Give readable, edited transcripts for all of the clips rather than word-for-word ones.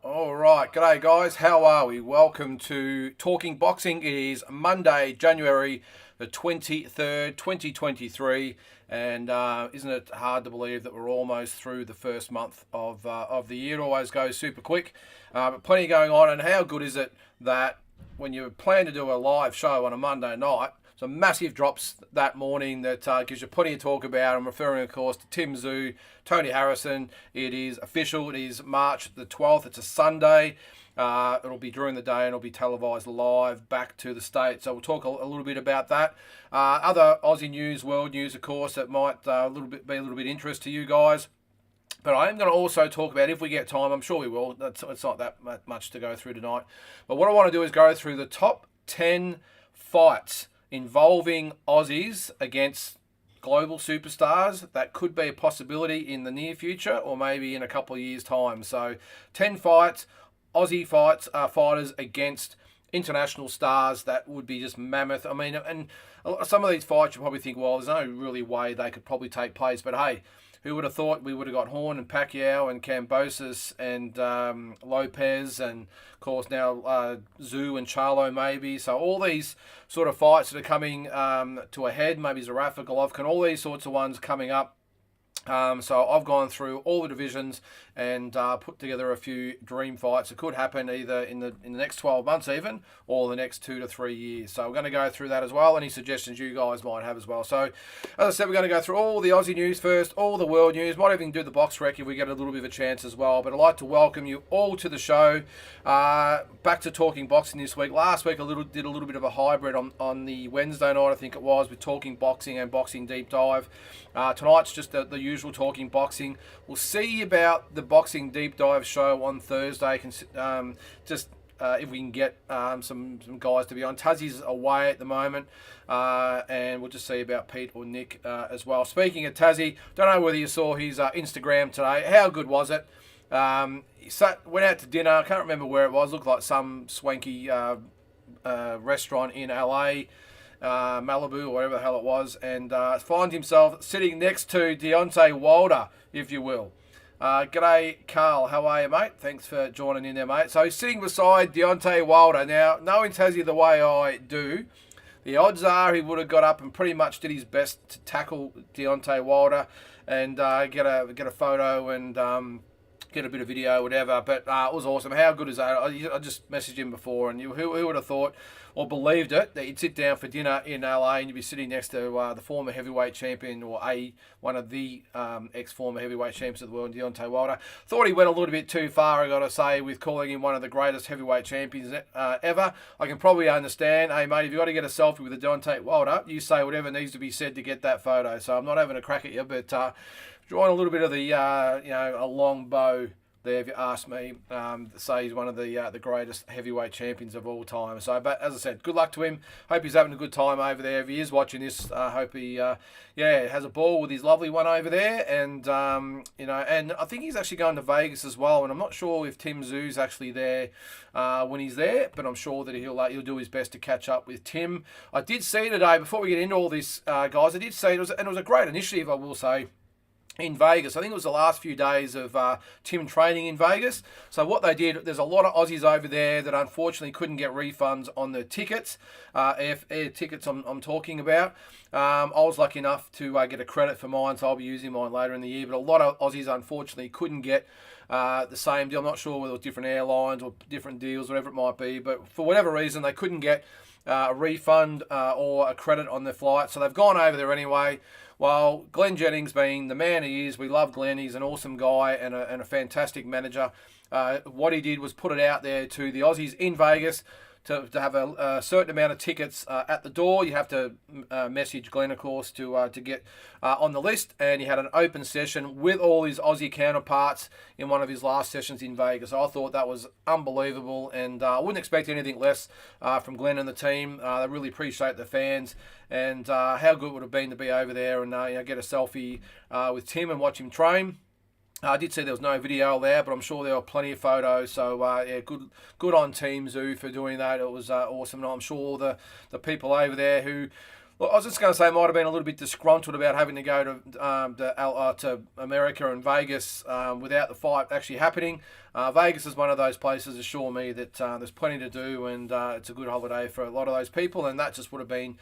All right, g'day guys. How are we? Welcome to Talking Boxing. It is Monday, January the 23rd, 2023, and isn't it hard to believe that we're almost through the first month of the year? It always goes super quick, but plenty going on. And how good is it that when you plan to do a live show on a Monday night, some massive drops that morning that gives you plenty to talk about. I'm referring, of course, to Tim Tszyu, Tony Harrison. It is official. It is March the 12th. It's a Sunday. It'll be during the day and it'll be televised live back to the States. So we'll talk a little bit about that. Other Aussie news, world news, of course, that might be a little bit interest to you guys. But I am going to also talk about, if we get time, I'm sure we will. It's not that much to go through tonight. But what I want to do is go through the top 10 fights involving Aussies against global superstars that could be a possibility in the near future or maybe in a couple of years' time. So 10 fights, Aussie fighters against international stars that would be just mammoth. I mean, and some of these fights you probably think, well, there's no really way they could probably take place. But hey, who would have thought we would have got Horn and Pacquiao and Kambosos and Lopez and, of course, now Tszyu and Charlo maybe. So all these sort of fights that are coming to a head, maybe Zarafa, Golovkin, all these sorts of ones coming up. So I've gone through all the divisions and put together a few dream fights that could happen either in the next 12 months even, or the next 2 to 3 years. So we're going to go through that as well. Any suggestions you guys might have as well. So as I said, we're going to go through all the Aussie news first, all the world news. Might even do the box rec if we get a little bit of a chance as well. But I'd like to welcome you all to the show. Back to Talking Boxing this week. Last week I did a little bit of a hybrid on the Wednesday night, I think it was, with Talking Boxing and Boxing Deep Dive. Tonight's just the usual Talking Boxing. We'll see about the Boxing Deep Dive show on Thursday. If we can get some guys to be on. Tazzy's away at the moment, and we'll just see about Pete or Nick as well. Speaking of Tazzy, don't know whether you saw his Instagram today. How good was it? He went out to dinner. I can't remember where it was. Looked like some swanky restaurant in LA. Malibu or whatever the hell it was, and finds himself sitting next to Deontay Wilder, if you will. G'day, Carl. How are you, mate? Thanks for joining in there, mate. So he's sitting beside Deontay Wilder. Now, knowing Tassie the way I do, the odds are he would have got up and pretty much did his best to tackle Deontay Wilder and get a photo and get a bit of video, whatever. But it was awesome. How good is that? I just messaged him before, and who would have thought or believed it that you'd sit down for dinner in LA and you'd be sitting next to the former heavyweight champion, or one of the ex-former heavyweight champions of the world, Deontay Wilder. Thought he went a little bit too far, I got to say, with calling him one of the greatest heavyweight champions ever. I can probably understand, hey mate, if you've got to get a selfie with a Deontay Wilder, you say whatever needs to be said to get that photo. So I'm not having a crack at you, but drawing a little bit of the a long bow there, if you ask me. Say he's one of the greatest heavyweight champions of all time. So, but as I said, good luck to him. Hope he's having a good time over there. If he is watching this, hope he has a ball with his lovely one over there. And and I think he's actually going to Vegas as well. And I'm not sure if Tim Tszyu's actually there when he's there, but I'm sure that he'll do his best to catch up with Tim. I did see today, before we get into all this, guys, I did see it was a great initiative, I will say, in Vegas. I think it was the last few days of Tim training in Vegas. So what they did, there's a lot of Aussies over there that unfortunately couldn't get refunds on the tickets, air tickets I'm talking about. I was lucky enough to get a credit for mine, so I'll be using mine later in the year. But a lot of Aussies unfortunately couldn't get the same deal. I'm not sure whether it was different airlines or different deals, whatever it might be. But for whatever reason, they couldn't get a refund or a credit on their flight. So they've gone over there anyway. Well, Glenn Jennings, being the man he is, we love Glenn. He's an awesome guy and a fantastic manager. What he did was put it out there to the Aussies in Vegas to have a certain amount of tickets at the door. You have to message Glenn, of course, to get on the list. And he had an open session with all his Aussie counterparts in one of his last sessions in Vegas. I thought that was unbelievable, and I wouldn't expect anything less from Glenn and the team. They really appreciate the fans, and how good it would have been to be over there and get a selfie with Tim and watch him train. I did see there was no video there, but I'm sure there were plenty of photos. So, good on Team Tszyu for doing that. It was awesome. And I'm sure the people over there who, well, I was just going to say, might have been a little bit disgruntled about having to go to America and Vegas without the fight actually happening. Vegas is one of those places, assure me, that there's plenty to do, and it's a good holiday for a lot of those people, and that just would have been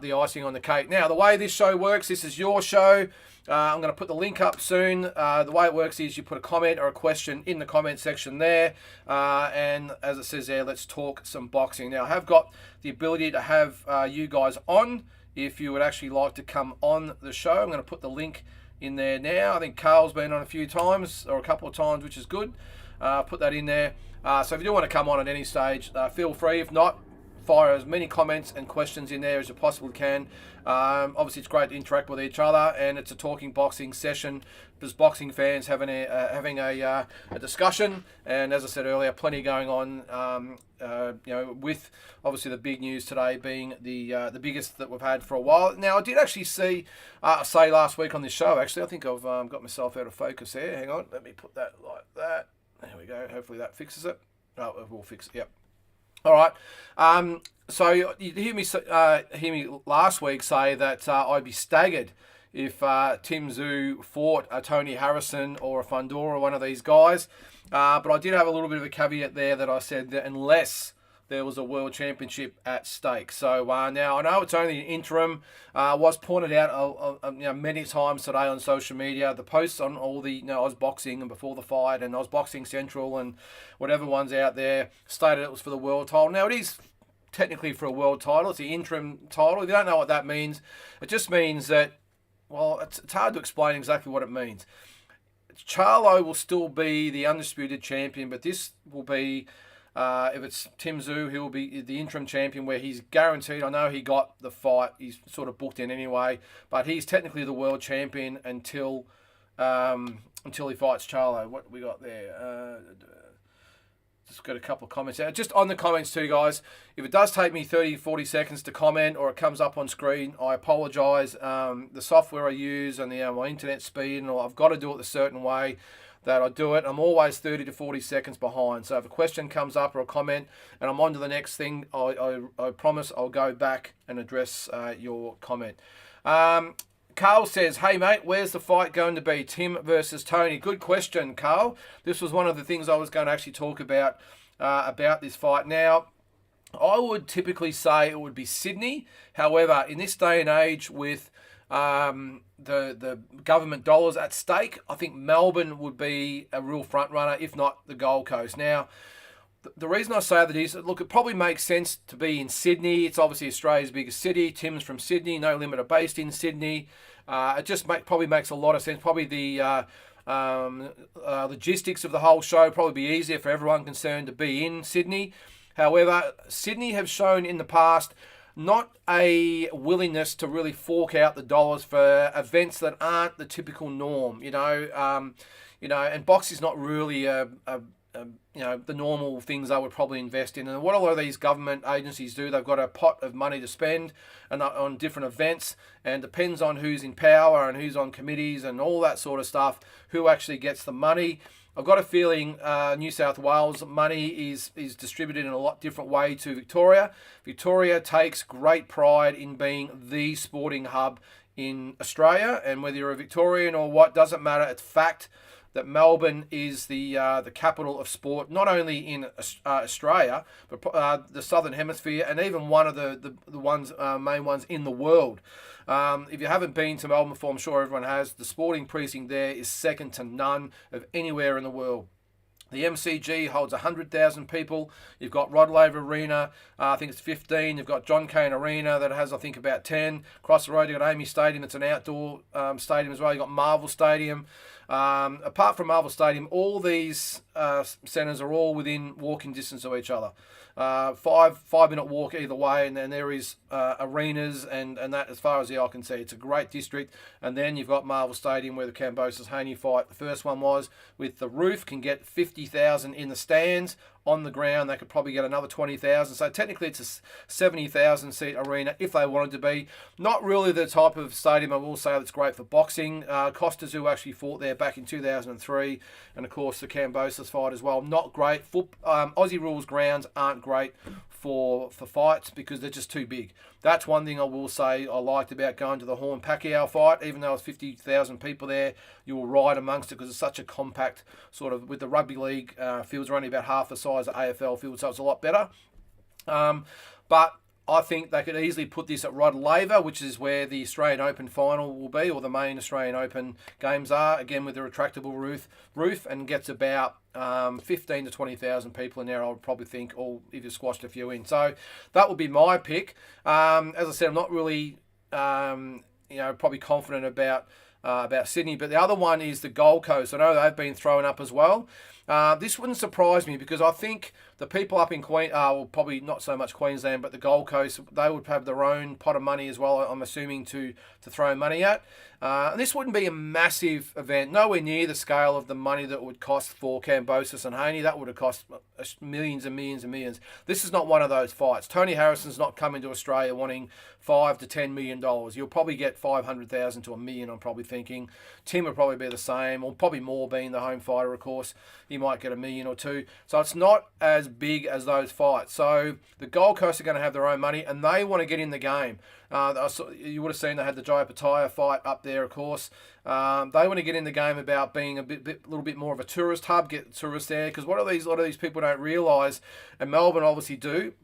the icing on the cake. Now, the way this show works, this is your show. I'm going to put the link up soon. The way it works is you put a comment or a question in the comment section there, and as it says there, let's talk some boxing. Now, I have got the ability to have you guys on if you would actually like to come on the show. I'm going to put the link in there now. I think Carl's been on a few times, or a couple of times, which is good. Put that in there. So if you do want to come on at any stage, feel free. If not, fire as many comments and questions in there as you possibly can. Obviously, it's great to interact with each other, and it's a talking boxing session. There's boxing fans having a discussion, and as I said earlier, plenty going on. With obviously the big news today being the biggest that we've had for a while. Now, I did actually say last week on this show. Actually, I think I've got myself out of focus here. Hang on, let me put that like that. There we go. Hopefully that fixes it. Oh, it will fix it. Yep. All right. So you hear me last week say that I'd be staggered if Tim Tszyu fought a Tony Harrison or a Fundora, one of these guys. But I did have a little bit of a caveat there that I said that unless there was a world championship at stake. So now I know it's only an interim. Was pointed out many times today on social media. The posts on all the Ozboxing and Before the Fight and Ozboxing Central and whatever ones out there stated it was for the world title. Now it is technically for a world title. It's the interim title. If you don't know what that means, it just means that, well, it's hard to explain exactly what it means. Charlo will still be the undisputed champion, but this will be, if it's Tim Tszyu, he will be the interim champion, where he's guaranteed. I know he got the fight. He's sort of booked in anyway, but he's technically the world champion until he fights Charlo. What we got there? Just got a couple of comments out. Just on the comments too, guys. If it does take me 30, 40 seconds to comment or it comes up on screen, I apologise. The software I use and my internet speed, and I've got to do it a certain way that I do it. I'm always 30 to 40 seconds behind. So if a question comes up or a comment and I'm on to the next thing, I promise I'll go back and address your comment. Carl says, hey mate, where's the fight going to be? Tim versus Tony. Good question, Carl. This was one of the things I was going to actually talk about this fight. Now, I would typically say it would be Sydney. However, in this day and age with the government dollars at stake, I think Melbourne would be a real front runner, if not the Gold Coast. Now, the reason I say that is, look, it probably makes sense to be in Sydney. It's obviously Australia's biggest city. Tim's from Sydney. No Limit are based in Sydney. It just probably makes a lot of sense. Probably the logistics of the whole show probably be easier for everyone concerned to be in Sydney. However, Sydney have shown in the past not a willingness to really fork out the dollars for events that aren't the typical norm. And boxing's not really the normal things I would probably invest in. And what a lot of these government agencies do, they've got a pot of money to spend and on different events, and depends on who's in power and who's on committees and all that sort of stuff, who actually gets the money. I've got a feeling New South Wales money is distributed in a lot different way to Victoria. Victoria takes great pride in being the sporting hub in Australia, and whether you're a Victorian or what, doesn't matter. It's fact that Melbourne is the capital of sport, not only in Australia, but the Southern Hemisphere, and even one of the main ones in the world. If you haven't been to Melbourne before, I'm sure everyone has. The sporting precinct there is second to none of anywhere in the world. The MCG holds 100,000 people. You've got Rod Laver Arena, I think it's 15. You've got John Cain Arena that has, I think, about 10. Across the road, you've got Amy Stadium. It's an outdoor stadium as well. You've got Marvel Stadium. Apart from Marvel Stadium, all these centres are all within walking distance of each other. 5-minute walk either way, and then there is arenas and that as far as the eye can see. It's a great district. And then you've got Marvel Stadium where the Kambosos Haney fight, the first one was, with the roof, can get 50,000 in the stands. On the ground, they could probably get another 20,000. So technically it's a 70,000 seat arena if they wanted to be. Not really the type of stadium, I will say, that's great for boxing. Costas, who actually fought there back in 2003, and of course the Kambosos fight as well, not great. Aussie rules grounds aren't great for fights because they're just too big. That's one thing I will say I liked about going to the Horn Pacquiao fight. Even though it was 50,000 people there, you were right amongst it because it's such a compact sort of, with the rugby league fields are only about half the size of AFL fields, so it's a lot better. But I think they could easily put this at Rod Laver, which is where the Australian Open final will be, or the main Australian Open games are, again with the retractable roof, and gets about 15 to 20,000 people in there, I would probably think, or if you squashed a few in. So that would be my pick. As I said, I'm not really, probably confident about Sydney, but the other one is the Gold Coast. I know they've been thrown up as well. This wouldn't surprise me because I think the people up in probably not so much Queensland, but the Gold Coast, they would have their own pot of money as well, I'm assuming, to throw money at. And this wouldn't be a massive event, nowhere near the scale of the money that would cost for Kambosos and Haney. That would have cost millions and millions and millions. This is not one of those fights. Tony Harrison's not coming to Australia wanting $5 to $10 million. You'll probably get 500,000 to $1 million, I'm probably thinking. Tim would probably be the same, or probably more, being the home fighter, of course. He might get $1 million or $2 million. So it's not as big as those fights. So the Gold Coast are going to have their own money, and they want to get in the game. You would have seen they had the Jaya Pataya fight up there, of course. They want to get in the game about being a little bit more of a tourist hub, get tourists there, because a lot of these people don't realise, and Melbourne obviously do.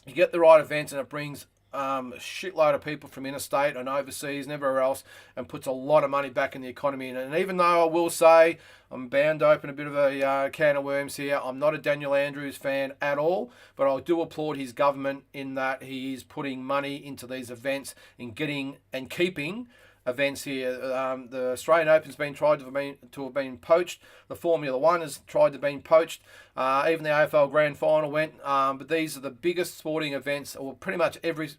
You get the right events, and it brings a shitload of people from interstate and overseas and everywhere else, and puts a lot of money back in the economy. And even though I will say, I'm bound to open a bit of a can of worms here, I'm not a Daniel Andrews fan at all, but I do applaud his government in that he is putting money into these events, in getting and keeping events here. The Australian Open's been tried to have been poached. The Formula One has tried to be poached. Even the AFL Grand Final went. But these are the biggest sporting events, or pretty much every.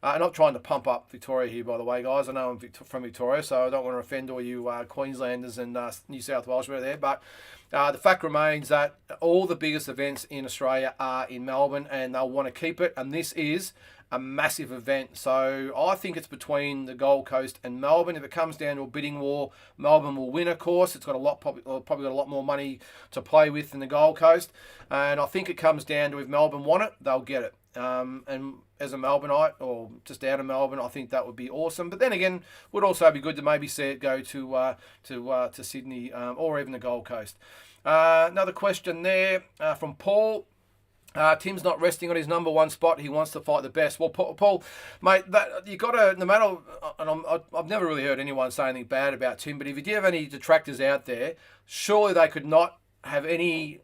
I'm not trying to pump up Victoria here, by the way, guys. I know I'm from Victoria, so I don't want to offend all you Queenslanders and New South Welshmen there. But the fact remains that all the biggest events in Australia are in Melbourne, and they'll want to keep it. And this is a massive event. So I think it's between the Gold Coast and Melbourne. If it comes down to a bidding war, Melbourne will win, of course. It's got probably got a lot more money to play with than the Gold Coast. And I think it comes down to, if Melbourne want it, they'll get it. And as a Melbourneite, or just out of Melbourne, I think that would be awesome. But then again, would also be good to maybe see it go to Sydney, or even the Gold Coast. Another question there from Paul. Tim's not resting on his number one spot. He wants to fight the best. Well, Paul, mate, that you got to, no matter, and I've never really heard anyone say anything bad about Tim, but if you do have any detractors out there, surely they could not have any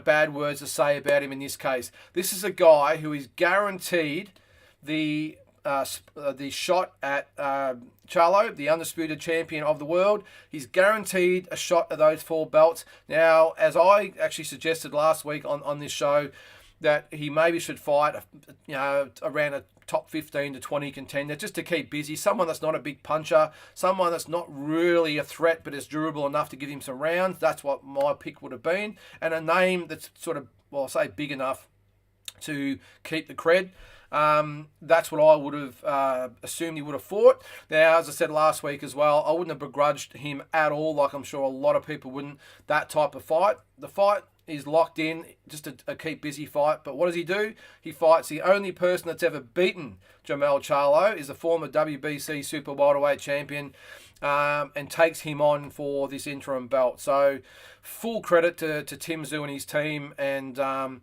bad words to say about him in this case. This is a guy who is guaranteed the shot at Charlo, the undisputed champion of the world. He's guaranteed a shot at those 4 belts. Now, as I actually suggested last week on this show, that he maybe should fight, around a top 15 to 20 contender, just to keep busy. Someone that's not a big puncher, someone that's not really a threat, but is durable enough to give him some rounds. That's what my pick would have been. And a name that's sort of, well, I'll say big enough to keep the cred. That's what I would have assumed he would have fought. Now, as I said last week as well, I wouldn't have begrudged him at all, like I'm sure a lot of people wouldn't, that type of fight. The fight is locked in, just a keep busy fight. But what does he do? He fights the only person that's ever beaten Jermell Charlo, is a former WBC Super Welterweight champion, and takes him on for this interim belt. So full credit to Tim Tszyu and his team, and a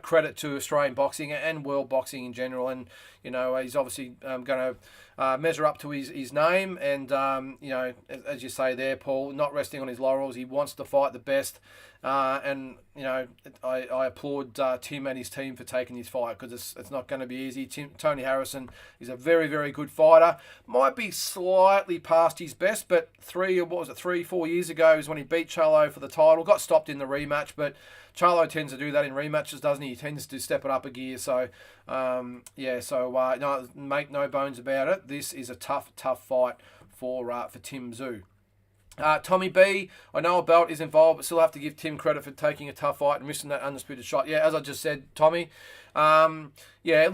credit to Australian boxing and world boxing in general. And he's obviously going to measure up to his name, and as you say there, Paul, not resting on his laurels. He wants to fight the best, and I applaud Tim and his team for taking this fight, because it's not going to be easy. Tony Harrison is a very, very good fighter. Might be slightly past his best, but 3-4 years ago is when he beat Charlo for the title. Got stopped in the rematch, but Charlo tends to do that in rematches, doesn't he? He tends to step it up a gear. So, no, make no bones about it. This is a tough fight for Tim Tszyu. Tommy B, I know a belt is involved, but still have to give Tim credit for taking a tough fight and missing that undisputed shot. Yeah, as I just said, Tommy. Look, I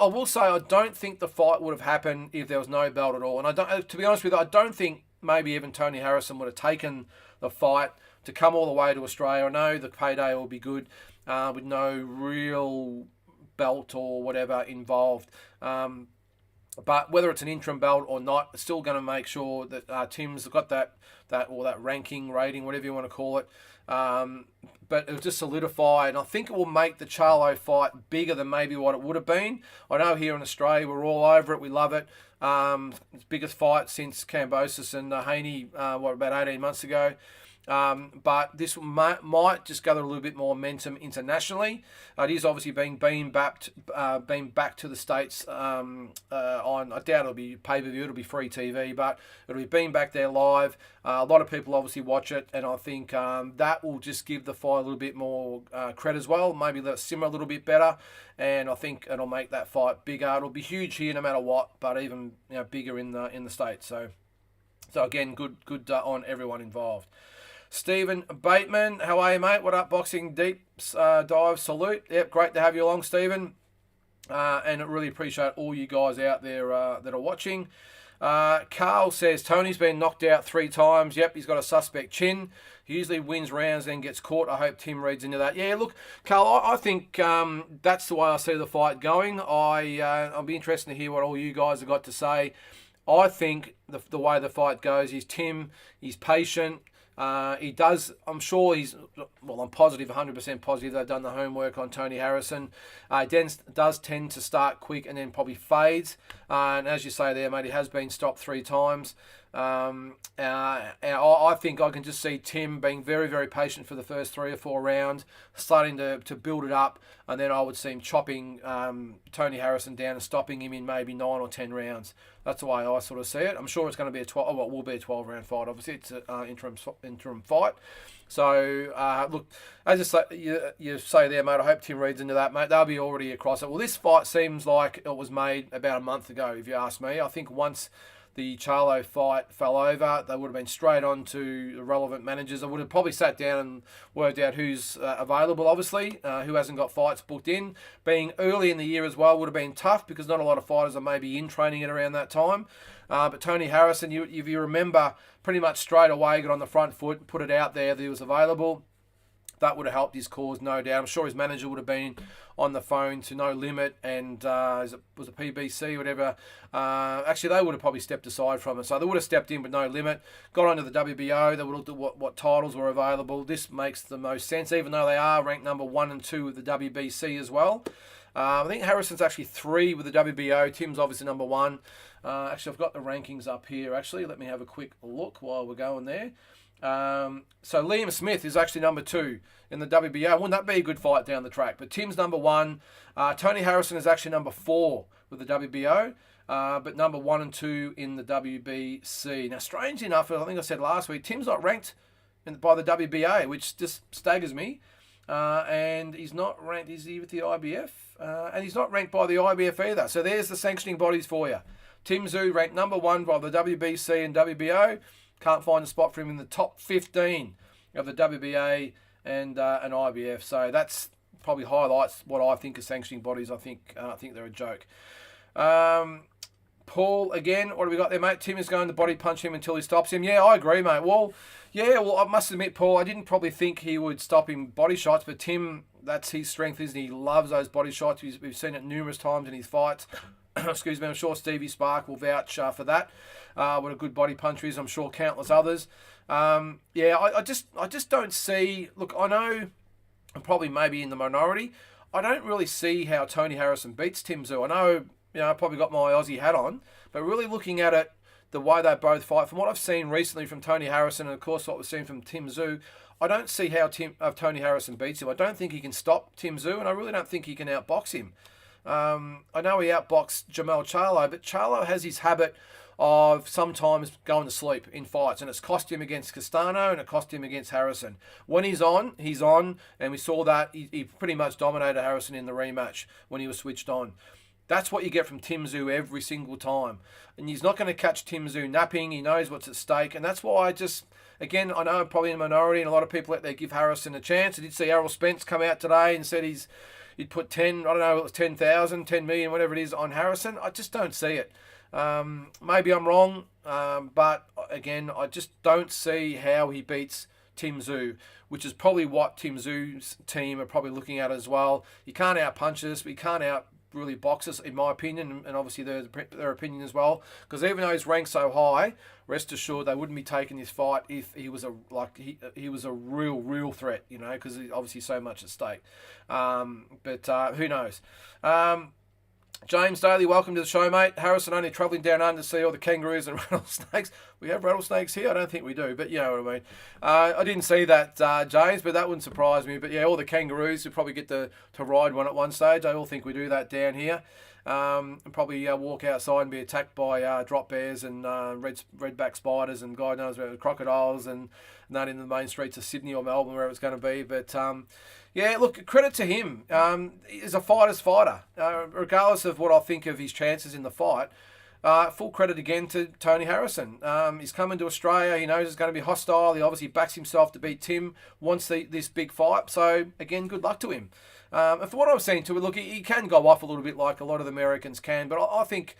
will say I don't think the fight would have happened if there was no belt at all. And to be honest with you, I don't think maybe even Tony Harrison would have taken the fight to come all the way to Australia. I know the payday will be good with no real belt or whatever involved. But whether it's an interim belt or not, it's still going to make sure that Tim's got that ranking, rating, whatever you want to call it. But it'll just solidify, and I think it will make the Charlo fight bigger than maybe what it would have been. I know here in Australia we're all over it, we love it. It's biggest fight since Kambosos and Haney, about 18 months ago. But this might just gather a little bit more momentum internationally. It is obviously being back to the States on, I doubt it'll be pay-per-view, it'll be free TV, but it'll be being back there live. A lot of people obviously watch it, and I think that will just give the fight a little bit more credit as well, maybe let it simmer a little bit better, and I think it'll make that fight bigger. It'll be huge here no matter what, but even bigger in the States. So again, good on everyone involved. Stephen Bateman, how are you, mate? What up, Boxing Deep Dive? Salute. Yep, great to have you along, Stephen. And I really appreciate all you guys out there that are watching. Carl says, Tony's been knocked out 3 times. Yep, he's got a suspect chin. He usually wins rounds, then gets caught. I hope Tim reads into that. Yeah, look, Carl, I think that's the way I see the fight going. I'll be interested to hear what all you guys have got to say. I think the way the fight goes is Tim, he's patient. He does, I'm sure I'm positive, 100% positive they've done the homework on Tony Harrison. Does tend to start quick and then probably fades. And as you say there, mate, he has been stopped 3 times. And I think I can just see Tim being very, very patient for the first 3 or 4 rounds, starting to build it up, and then I would see him chopping Tony Harrison down and stopping him in maybe 9 or 10 rounds. That's the way I sort of see it. I'm sure it's going to be it will be a 12-round fight. Obviously, it's an interim fight. So, look, as you say there, mate, I hope Tim reads into that, mate. They'll be already across it. Well, this fight seems like it was made about a month ago, if you ask me. I think once the Charlo fight fell over, they would have been straight on to the relevant managers. I would have probably sat down and worked out who's available, obviously, who hasn't got fights booked in. Being early in the year as well would have been tough because not a lot of fighters are maybe in training at around that time. But Tony Harrison, if you remember, pretty much straight away got on the front foot, put it out there that he was available. That would have helped his cause, no doubt. I'm sure his manager would have been on the phone to No Limit and was it PBC, whatever. Actually, they would have probably stepped aside from it. So they would have stepped in with No Limit, got onto the WBO. They would have looked at what titles were available. This makes the most sense, even though they are ranked number 1 and 2 with the WBC as well. I think Harrison's actually 3 with the WBO. Tim's obviously number 1. Actually, I've got the rankings up here, actually. Let me have a quick look while we're going there. So Liam Smith is actually number 2 in the WBO. Wouldn't that be a good fight down the track? But Tim's number 1. Tony Harrison is actually number 4 with the WBO, but number 1 and 2 in the WBC. Now, strange enough, I think I said last week, Tim's not ranked by the WBA, which just staggers me. And he's not ranked, is he with the IBF? And he's not ranked by the IBF either. So there's the sanctioning bodies for you. Tim Tszyu ranked number 1 by the WBC and WBO. Can't find a spot for him in the top 15 of the WBA and IBF. So that's probably highlights what I think are sanctioning bodies. I think they're a joke. Paul, again, what have we got there, mate? Tim is going to body punch him until he stops him. Yeah, I agree, mate. Well, I must admit, Paul, I didn't probably think he would stop him body shots, but Tim, that's his strength, isn't he? He loves those body shots. We've seen it numerous times in his fights. Excuse me, I'm sure Stevie Spark will vouch for that. What a good body puncher is, I'm sure countless others. I just don't see. Look, I know I'm probably maybe in the minority. I don't really see how Tony Harrison beats Tim Tszyu. I know, I probably got my Aussie hat on, but really looking at it, the way they both fight, from what I've seen recently from Tony Harrison and of course what we've seen from Tim Tszyu, I don't see how Tony Harrison beats him. I don't think he can stop Tim Tszyu, and I really don't think he can outbox him. I know he outboxed Jermell Charlo, but Charlo has his habit of sometimes going to sleep in fights, and it's cost him against Castano and it cost him against Harrison. When he's on, and we saw that he pretty much dominated Harrison in the rematch when he was switched on. That's what you get from Tim Tszyu every single time. And he's not going to catch Tim Tszyu napping. He knows what's at stake. And that's why again, I know I'm probably in a minority and a lot of people out there give Harrison a chance. I did see Errol Spence come out today and said he'd put 10, I don't know, it was 10,000, 10 million, whatever it is, on Harrison. I just don't see it. Maybe I'm wrong, but again, I just don't see how he beats Tim Tszyu, which is probably what Tim Tszyu's team are probably looking at as well. You can't out-punch us, but you can't really box us, in my opinion, and obviously their opinion as well. Because even though he's ranked so high, rest assured they wouldn't be taking this fight if he was he was a real threat, because obviously so much at stake. But who knows? James Daly, welcome to the show, mate. Harrison only travelling down under to see all the kangaroos and rattlesnakes. We have rattlesnakes here? I don't think we do, but you know what I mean. I didn't see that, James, but that wouldn't surprise me. But yeah, all the kangaroos will probably get to ride one at one stage. I all think we do that down here. And probably walk outside and be attacked by drop bears and redback spiders and God knows where, crocodiles and that in the main streets of Sydney or Melbourne, where it's going to be. But yeah, look, credit to him. He's a fighter's fighter. Regardless of what I think of his chances in the fight, full credit again to Tony Harrison. He's coming to Australia. He knows it's going to be hostile. He obviously backs himself to beat Tim, wants this big fight. So, again, good luck to him. And for what I've seen to it, look, he can go off a little bit like a lot of the Americans can, but I think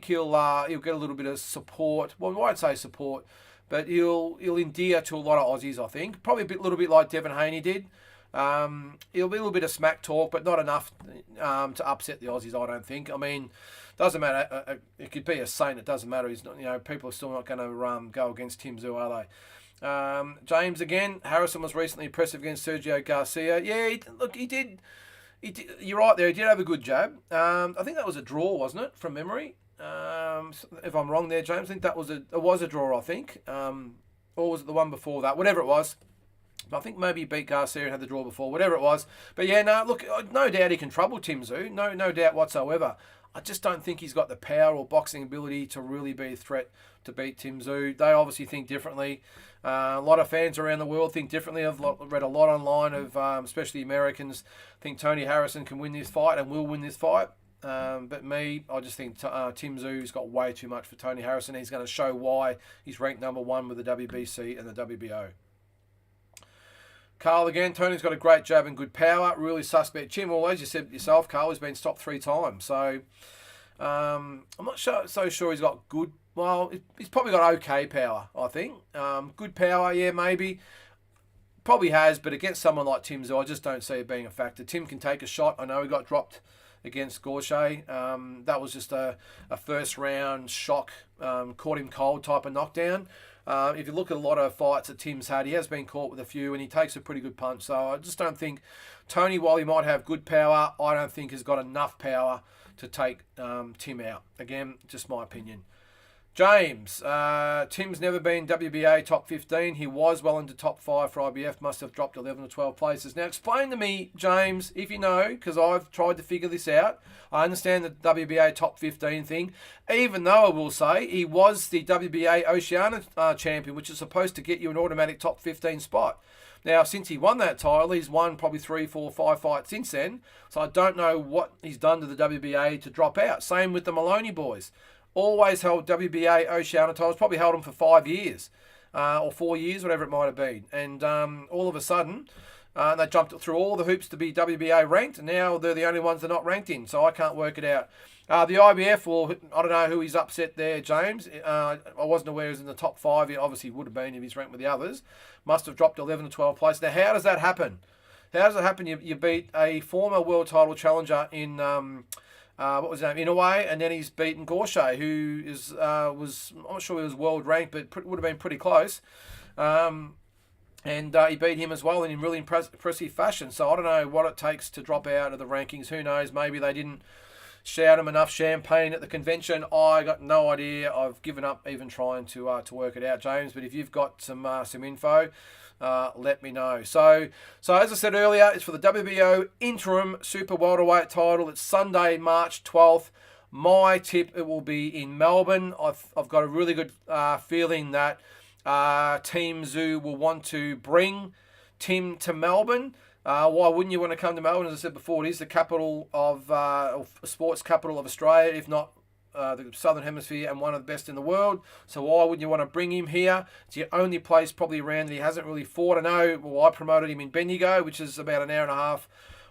he'll get a little bit of support. Well, I won't say support, but he'll endear to a lot of Aussies, I think. Probably a little bit like Devin Haney did. He'll be a little bit of smack talk, but not enough to upset the Aussies, I don't think. I mean, doesn't matter. It could be a saint. It doesn't matter. He's not, people are still not going to go against Tim Tszyu, are they? James again. Harrison was recently impressive against Sergio Garcia. Yeah, he did. You're right there. He did have a good jab. I think that was a draw, wasn't it, from memory? If I'm wrong there, James, I think it was a draw. I think, or was it the one before that? Whatever it was. I think maybe he beat Garcia and had the draw before, whatever it was. But yeah, no, look, no doubt he can trouble Tim Tszyu. No doubt whatsoever. I just don't think he's got the power or boxing ability to really be a threat to beat Tim Tszyu. They obviously think differently. A lot of fans around the world think differently. I've read a lot online of, especially Americans, think Tony Harrison can win this fight and will win this fight. But me, I just think Tim Tszyu's got way too much for Tony Harrison. He's going to show why he's ranked number one with the WBC and the WBO. Carl again, Tony's got a great jab and good power. Really suspect chin. Well, as you said yourself, Carl, he's been stopped 3 times. So I'm not so sure he's got good. Well, he's probably got okay power, I think. Good power, yeah, maybe. Probably has, but against someone like Tim Tszyu, I just don't see it being a factor. Tim can take a shot. I know he got dropped against Gausha. That was just a first round shock, caught him cold type of knockdown. If you look at a lot of fights that Tim's had, he has been caught with a few and he takes a pretty good punch. So I just don't think Tony, while he might have good power, I don't think has got enough power to take Tim out. Again, just my opinion. James, Tim's never been WBA top 15. He was well into top 5 for IBF. Must have dropped 11 or 12 places. Now, explain to me, James, if you know, because I've tried to figure this out. I understand the WBA top 15 thing, even though I will say he was the WBA Oceania champion, which is supposed to get you an automatic top 15 spot. Now, since he won that title, he's won probably 3, 4, 5 fights since then. So I don't know what he's done to the WBA to drop out. Same with the Maloney boys. Always held WBA Oceania titles, probably held them for 5 years or 4 years, whatever it might have been. And all of a sudden, they jumped through all the hoops to be WBA ranked, and now they're the only ones they're not ranked in, so I can't work it out. The IBF, well, I don't know who he's upset there, James. I wasn't aware he was in the top 5. He obviously would have been if he's ranked with the others. Must have dropped 11 or 12 places. Now, how does that happen? How does it happen? You beat a former world title challenger in... what was his name? Inoue, and then he's beaten Gausha, who was I'm not sure he was world ranked, but would have been pretty close. And he beat him as well in really impressive fashion. So I don't know what it takes to drop out of the rankings. Who knows? Maybe they didn't shout him enough champagne at the convention. I got no idea. I've given up even trying to work it out, James. But if you've got some info, let me know. So as I said earlier, it's for the WBO interim super welterweight title. It's Sunday, March 12th. My tip, it will be in Melbourne. I've got a really good feeling that Team Tszyu will want to bring Tim to Melbourne. Why wouldn't you want to come to Melbourne? As I said before, it is the capital of sports capital of Australia, if not the Southern Hemisphere, and one of the best in the world. So why wouldn't you want to bring him here? It's the only place probably around that he hasn't really fought. I know, well, I promoted him in Bendigo, which is about an hour and a half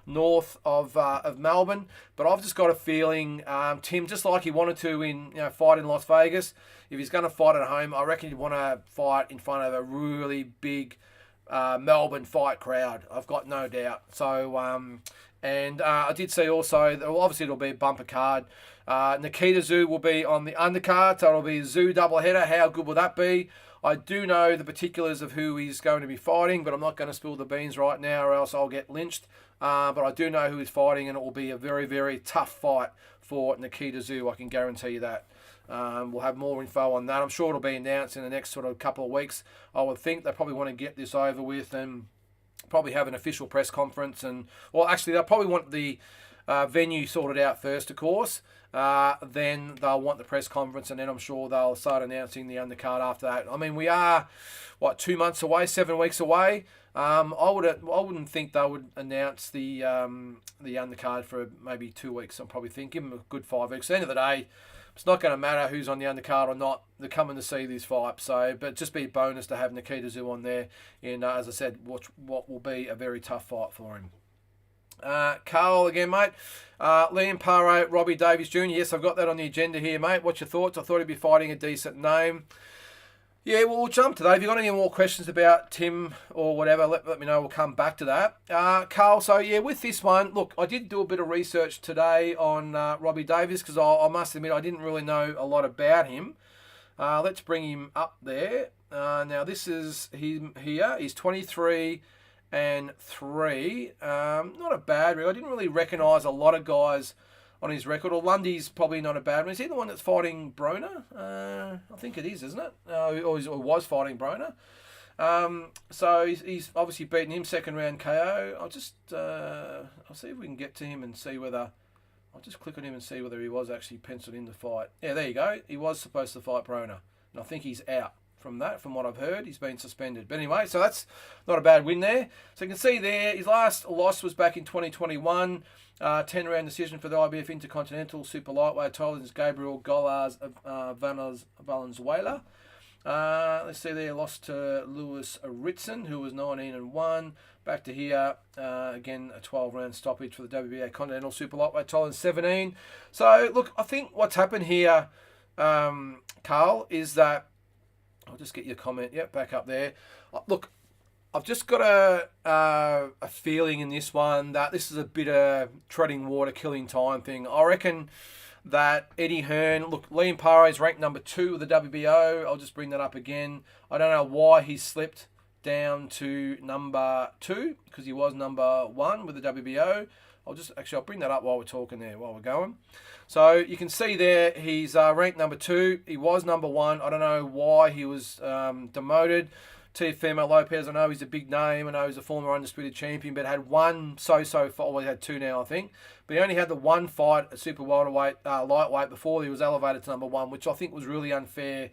north of Melbourne. But I've just got a feeling Tim, just like he wanted to fight in Las Vegas, if he's going to fight at home, I reckon he'd want to fight in front of a really big Melbourne fight crowd. I've got no doubt. So, and I did see also, obviously it'll be a bumper card. Nikita Tszyu will be on the undercard, so it'll be a Tszyu doubleheader. How good will that be? I do know the particulars of who he's going to be fighting, but I'm not going to spill the beans right now or else I'll get lynched. But I do know who he's fighting, and it will be a very, very tough fight for Nikita Tszyu. I can guarantee you that. We'll have more info on that. I'm sure it'll be announced in the next sort of couple of weeks. I would think they probably want to get this over with and probably have an official press conference. And well, actually, they'll probably want the venue sorted out first, of course. Then they'll want the press conference, and then I'm sure they'll start announcing the undercard after that. I mean, we are 2 months away, 7 weeks away. I wouldn't think they would announce the undercard for maybe 2 weeks. I'm probably thinking a good 5 weeks. At the end of the day, it's not going to matter who's on the undercard or not. They're coming to see this fight. So, but just be a bonus to have Nikita Tszyu on there. And as I said, what will be a very tough fight for him. Carl again, mate. Liam Paro, Robbie Davies Jr. Yes, I've got that on the agenda here, mate. What's your thoughts? I thought he'd be fighting a decent name. Yeah, well, we'll jump to that. If you've got any more questions about Tim or whatever, let me know. We'll come back to that. Carl, so yeah, with this one, look, I did do a bit of research today on Robbie Davies because I must admit I didn't really know a lot about him. Let's bring him up there. Now, this is him here. He's 23 and 3. Not a bad record. I didn't really recognise a lot of guys on his record. Or Lundy's probably not a bad one. Is he the one that's fighting Broner? I think it is, isn't it? Or was fighting Broner. So he's obviously beaten him second round KO. I'll see if we can get to him and see whether. I'll just click on him and see whether he was actually penciled in the fight. Yeah, there you go. He was supposed to fight Broner, and I think he's out from that. From what I've heard, he's been suspended. But anyway, so that's not a bad win there. So you can see there, his last loss was back in 2021. 10-round decision for the IBF Intercontinental Super Lightweight title against Gabriel Golaz of Valenzuela. Let's see there, lost to Lewis Ritson, who was 19-1. Back to here, again, a 12-round stoppage for the WBA Continental Super Lightweight title in 17. So, look, I think what's happened here, Carl, is that, I'll just get your comment, yep, back up there. Look, I've just got a feeling in this one that this is a bit of treading water, killing time thing. I reckon that Eddie Hearn, look, Liam Paro is ranked number 2 with the WBO. I'll just bring that up again. I don't know why he slipped down to number 2 because he was number 1 with the WBO. I'll bring that up while we're talking there, while we're going. So you can see there, he's ranked number 2. He was number 1. I don't know why he was demoted. Teofimo Lopez, I know he's a big name. I know he's a former undisputed champion, but had one fight. Well, he had 2 now, I think. But he only had the 1 fight at super welterweight, lightweight before he was elevated to number 1, which I think was really unfair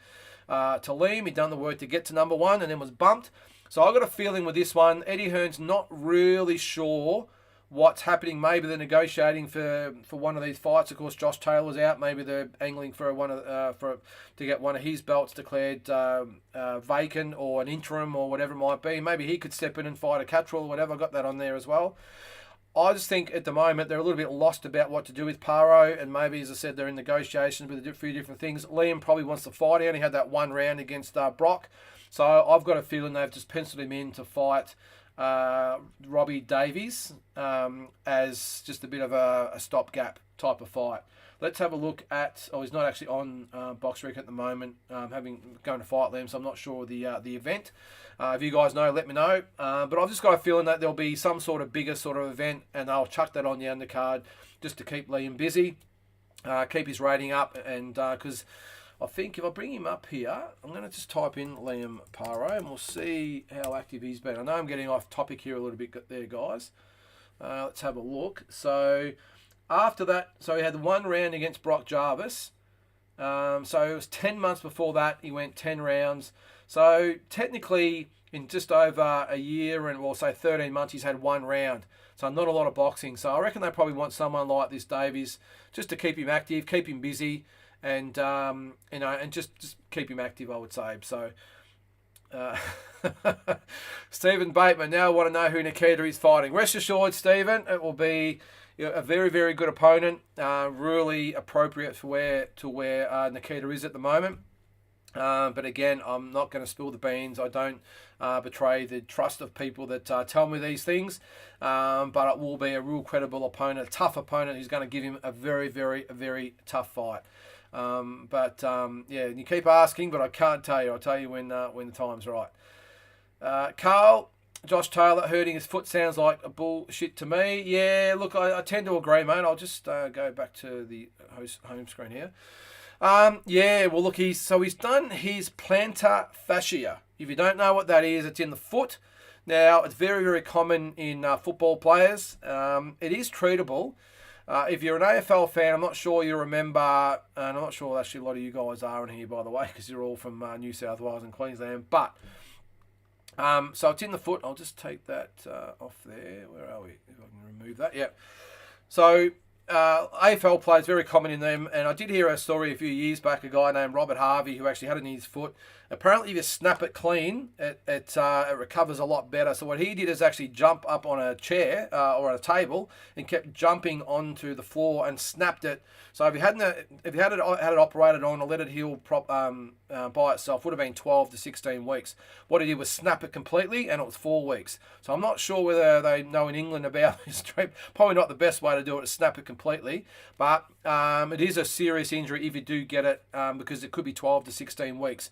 to Liam. He'd done the work to get to number 1 and then was bumped. So I got a feeling with this one, Eddie Hearn's not really sure what's happening. Maybe they're negotiating for one of these fights. Of course, Josh Taylor's out. Maybe they're angling for to get one of his belts declared vacant or an interim or whatever it might be. Maybe he could step in and fight a Catterall or whatever. I got that on there as well. I just think at the moment they're a little bit lost about what to do with Paro, and maybe, as I said, they're in negotiations with a few different things. Liam probably wants to fight. He only had that 1 round against Brock. So I've got a feeling they've just penciled him in to fight Robbie Davies as just a bit of a stopgap type of fight. Let's have a look at. Oh, he's not actually on BoxRec at the moment, going to fight Liam, so I'm not sure the event. If you guys know, let me know. But I've just got a feeling that there'll be some sort of bigger sort of event, and I'll chuck that on the undercard just to keep Liam busy, keep his rating up, and because I think if I bring him up here, I'm going to just type in Liam Paro and we'll see how active he's been. I know I'm getting off topic here a little bit there, guys. Let's have a look. So after that, so he had the 1 round against Brock Jarvis. So it was 10 months before that, he went 10 rounds. So technically, in just over a year and we'll say 13 months, he's had 1 round. So not a lot of boxing. So I reckon they probably want someone like this Davies just to keep him active, keep him busy, and and just keep him active, I would say. So Stephen Bateman, now I want to know who Nikita is fighting. Rest assured, Stephen, it will be a very, very good opponent. Really appropriate for where Nikita is at the moment. But again, I'm not going to spill the beans. I don't betray the trust of people that tell me these things. But it will be a real credible opponent, a tough opponent who's going to give him a very, very, very tough fight. Yeah, you keep asking, but I can't tell you. I'll tell you when the time's right. Carl, Josh Taylor hurting his foot sounds like a bullshit to me. Yeah, look, I tend to agree, mate. I'll just go back to the home screen here. Yeah, well, look, he's done his plantar fascia. If you don't know what that is, it's in the foot. Now, it's very, very common in football players. It is treatable. If you're an AFL fan, I'm not sure you remember, and I'm not sure actually a lot of you guys are in here, by the way, because you're all from New South Wales and Queensland, but so it's in the foot. I'll just take that off there. Where are we? If I can remove that. Yeah. So AFL players, very common in them. And I did hear a story a few years back, a guy named Robert Harvey who actually had it in his foot. Apparently, if you snap it clean, it recovers a lot better. So what he did is actually jump up on a chair or on a table and kept jumping onto the floor and snapped it. So if you had it operated on or let it heal by itself, would have been 12 to 16 weeks. What he did was snap it completely, and it was 4 weeks. So I'm not sure whether they know in England about this trip. Probably not the best way to do it, is snap it completely. But it is a serious injury if you do get it, because it could be 12 to 16 weeks.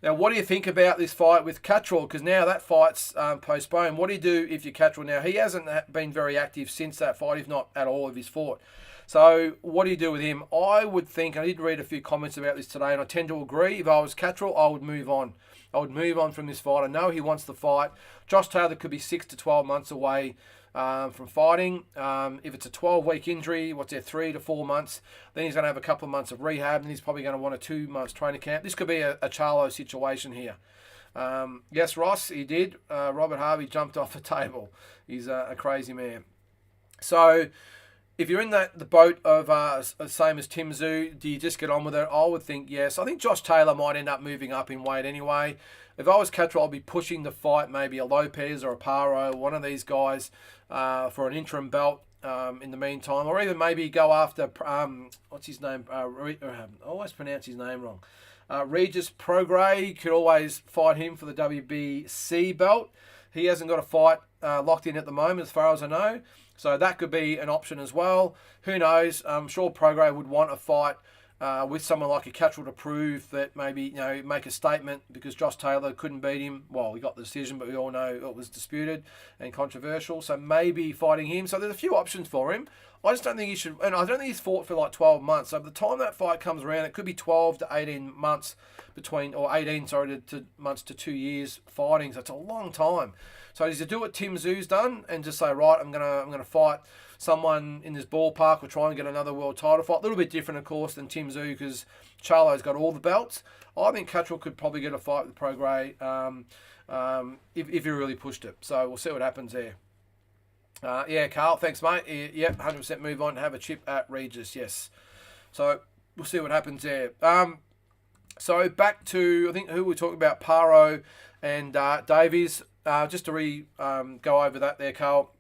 Now, what do you think about this fight with Catterall? Because now that fight's postponed. What do you do if you're Catterall? Now, he hasn't been very active since that fight, if not at all, if he's fought. So what do you do with him? I would think, I did read a few comments about this today, and I tend to agree. If I was Catterall, I would move on. I would move on from this fight. I know he wants the fight. Josh Taylor could be 6 to 12 months away from fighting. If it's a 12-week injury, 3 to 4 months, then he's going to have a couple of months of rehab, and he's probably going to want a 2 months training camp. This could be a Charlo situation here. Yes, Ross, he did. Robert Harvey jumped off the table. He's a crazy man. So if you're in the boat of same as Tim Tszyu, do you just get on with it? I would think yes. I think Josh Taylor might end up moving up in weight anyway. If I was Catterall, I'd be pushing the fight maybe a Lopez or a Paro, one of these guys, for an interim belt in the meantime. Or even maybe go after, what's his name? I always pronounce his name wrong. Regis Prograis. You could always fight him for the WBC belt. He hasn't got a fight locked in at the moment, as far as I know. So that could be an option as well. Who knows? I'm sure Prograis would want a fight with someone like a Catterall to prove that maybe, make a statement, because Josh Taylor couldn't beat him. Well, he got the decision, but we all know it was disputed and controversial. So maybe fighting him. So there's a few options for him. I just don't think he should, and I don't think he's fought for like 12 months. So by the time that fight comes around, it could be 12 to 18 months months to 2 years fighting. So it's a long time. So does he do what Tim Tszyu's done and just say, right, I'm gonna fight someone in this ballpark or try and get another world title fight? A little bit different, of course, than Tim Tszyu, because Charlo's got all the belts. I think Catterall could probably get a fight with Prograis if he really pushed it. So we'll see what happens there. Yeah, Carl, thanks, mate. Yep, 100% move on and have a chip at Regis, yes. So we'll see what happens there. So back to, I think, who we're talking about, Paro and Davies. Just to go over that there, Carl.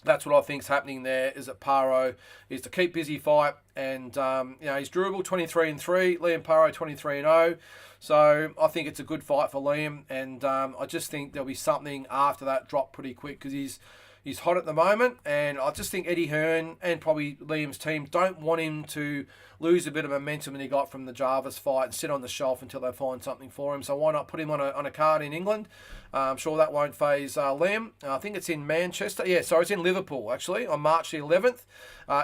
That's what I think's happening there, is that Paro is to keep busy fight, and he's durable, 23-3. Liam Paro 23-0. So I think it's a good fight for Liam, and I just think there'll be something after that drop pretty quick, because he's hot at the moment, and I just think Eddie Hearn and probably Liam's team don't want him to lose a bit of momentum that he got from the Jarvis fight and sit on the shelf until they find something for him. So why not put him on a card in England? I'm sure that won't faze Liam. I think it's in Manchester. Yeah, sorry, it's in Liverpool, actually, on March the 11th.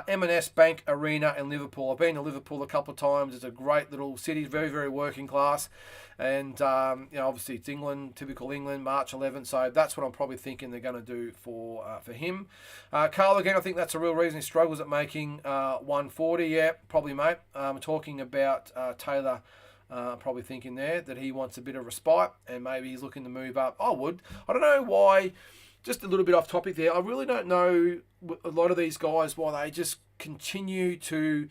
M&S Bank Arena in Liverpool. I've been to Liverpool a couple of times. It's a great little city, very, very working class. And, obviously it's England, typical England, March 11th. So that's what I'm probably thinking they're going to do for him. Carl, again, I think that's a real reason he struggles at making 140. Yeah, probably, mate. Talking about Taylor, probably thinking there that he wants a bit of respite and maybe he's looking to move up. I don't know why, just a little bit off topic there. I really don't know a lot of these guys why they just continue to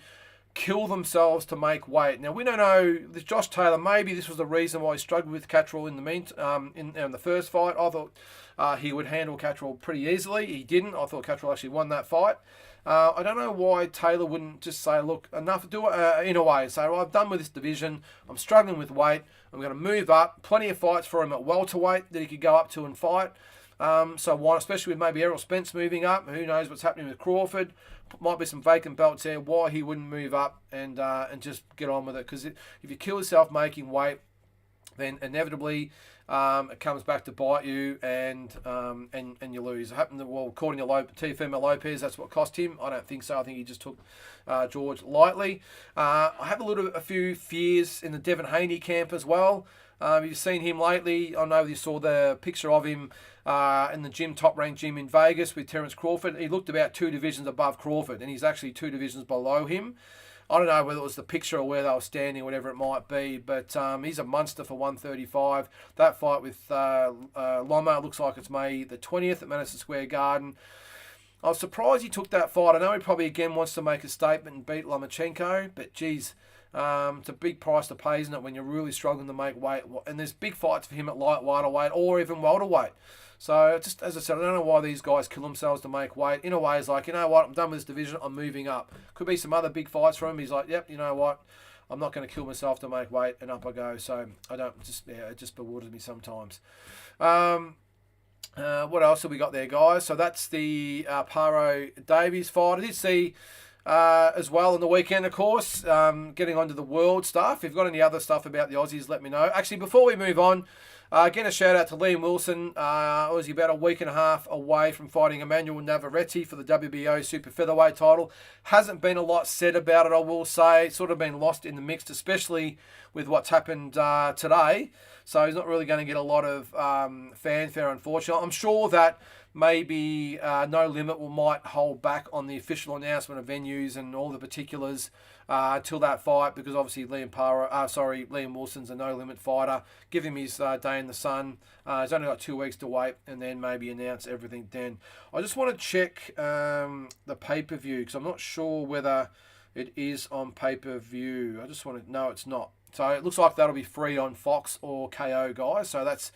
kill themselves to make weight. Now, we don't know, this Josh Taylor, maybe this was the reason why he struggled with Catterall in the in the first fight. I thought he would handle Catterall pretty easily. He didn't. I thought Catterall actually won that fight. I don't know why Taylor wouldn't just say, look, enough, do it in a way. Say, well, I'm done with this division. I'm struggling with weight. I'm going to move up. Plenty of fights for him at welterweight that he could go up to and fight. So why, especially with maybe Errol Spence moving up. Who knows what's happening with Crawford. Might be some vacant belts there. Why he wouldn't move up and just get on with it. Because if you kill yourself making weight, then inevitably it comes back to bite you and you lose. It happened, according to Teofimo Lopez, that's what cost him. I don't think so. I think he just took George lightly. I have a few fears in the Devin Haney camp as well. You've seen him lately. I know you saw the picture of him in the gym, top-ranked gym in Vegas with Terence Crawford. He looked about 2 divisions above Crawford, and he's actually 2 divisions below him. I don't know whether it was the picture or where they were standing, whatever it might be, but he's a monster for 135. That fight with Loma looks like it's May the 20th at Madison Square Garden. I was surprised he took that fight. I know he probably again wants to make a statement and beat Lomachenko, but geez, it's a big price to pay, isn't it, when you're really struggling to make weight? And there's big fights for him at light welterweight or even welterweight. So, just as I said, I don't know why these guys kill themselves to make weight. In a way, it's like, you know what, I'm done with this division, I'm moving up. Could be some other big fights for him. He's like, yep, you know what, I'm not going to kill myself to make weight, and up I go. So, it just bewilders me sometimes. What else have we got there, guys? So, that's the Paro Davies fight. I did see as well on the weekend, of course, getting onto the world stuff. If you've got any other stuff about the Aussies, let me know. Actually, before we move on, again, a shout out to Liam Wilson. Was he about a week and a half away from fighting Emmanuel Navarrete for the WBO super featherweight title? Hasn't been a lot said about it, I will say. It's sort of been lost in the mix, especially with what's happened today. So he's not really going to get a lot of fanfare, unfortunately. I'm sure that maybe No Limit might hold back on the official announcement of venues and all the particulars till that fight, because obviously Liam Wilson's a No Limit fighter. Give him his day in the sun. He's only got 2 weeks to wait, and then maybe announce everything then. I just want to check the pay-per-view, because I'm not sure whether it is on pay-per-view. I just want to know it's not. So it looks like that'll be free on Fox or KO, guys. So that's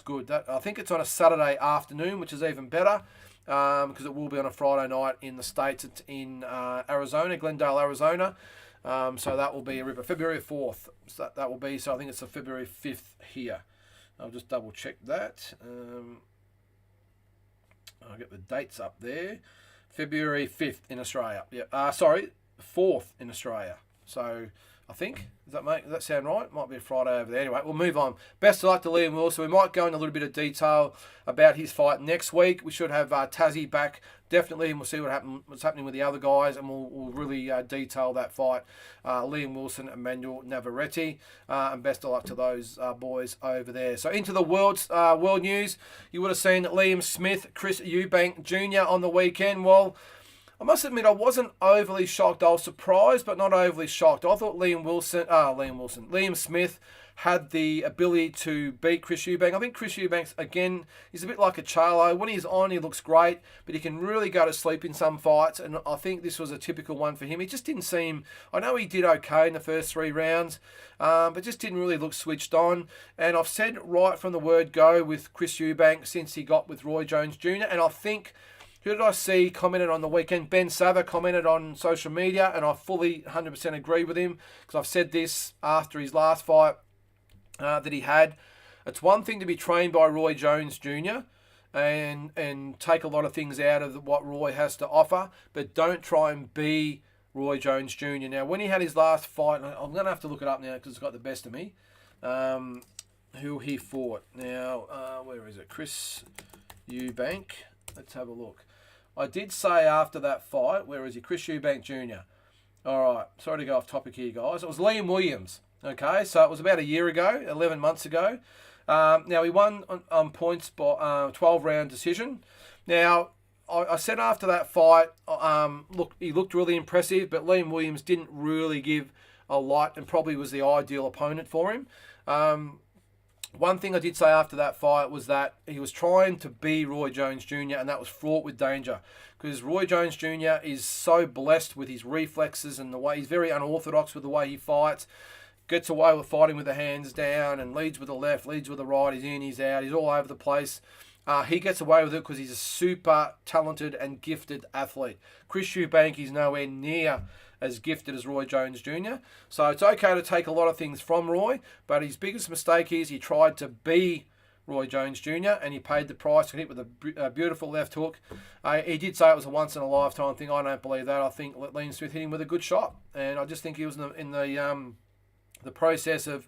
good. I think it's on a Saturday afternoon, which is even better, because it will be on a Friday night in the States. It's in Arizona, Glendale, Arizona. So that will be a ripper. February 4th. So that will be. So I think it's the February 5th here. I'll just double check that. I'll get the dates up there. February 5th in Australia. Yeah. 4th in Australia. So I think, does that sound right? Might be a Friday over there. Anyway, we'll move on. Best of luck to Liam Wilson. We might go into a little bit of detail about his fight next week. We should have Tassie back, definitely, and we'll see what's happening with the other guys, and we'll really detail that fight. Liam Wilson, Emmanuel Navarrete, and best of luck to those boys over there. So into the world news, you would have seen Liam Smith, Chris Eubank Jr. on the weekend. Well, I must admit, I wasn't overly shocked. I was surprised, but not overly shocked. I thought Liam Smith had the ability to beat Chris Eubank. I think Chris Eubank, again, he's a bit like a Charlo. When he's on, he looks great, but he can really go to sleep in some fights, and I think this was a typical one for him. He just didn't seem, I know he did okay in the first 3 rounds, but just didn't really look switched on. And I've said right from the word go with Chris Eubank since he got with Roy Jones Jr., and I think, who did I see commented on the weekend? Ben Sava commented on social media, and I fully 100% agree with him, because I've said this after his last fight that he had. It's one thing to be trained by Roy Jones Jr. and take a lot of things out of what Roy has to offer, but don't try and be Roy Jones Jr. Now, when he had his last fight, I'm going to have to look it up now because it's got the best of me, who he fought. Now, where is it? Chris Eubank. Let's have a look. I did say after that fight, where is he? Chris Eubank Jr. All right, sorry to go off topic here, guys. It was Liam Williams. Okay, so it was about a year ago, 11 months ago. Now, he won on points by 12-round decision. Now, I said after that fight, he looked really impressive, but Liam Williams didn't really give a lot and probably was the ideal opponent for him. One thing I did say after that fight was that he was trying to be Roy Jones Jr., and that was fraught with danger, because Roy Jones Jr. is so blessed with his reflexes and the way he's very unorthodox with the way he fights. Gets away with fighting with the hands down and leads with the left, leads with the right. He's in, he's out. He's all over the place. He gets away with it because he's a super talented and gifted athlete. Chris Eubank is nowhere near as gifted as Roy Jones Jr. So it's okay to take a lot of things from Roy, but his biggest mistake is he tried to be Roy Jones Jr. and he paid the price and hit with a beautiful left hook. He did say it was a once in a lifetime thing. I don't believe that. I think Liam Smith hit him with a good shot, and I just think he was in the process of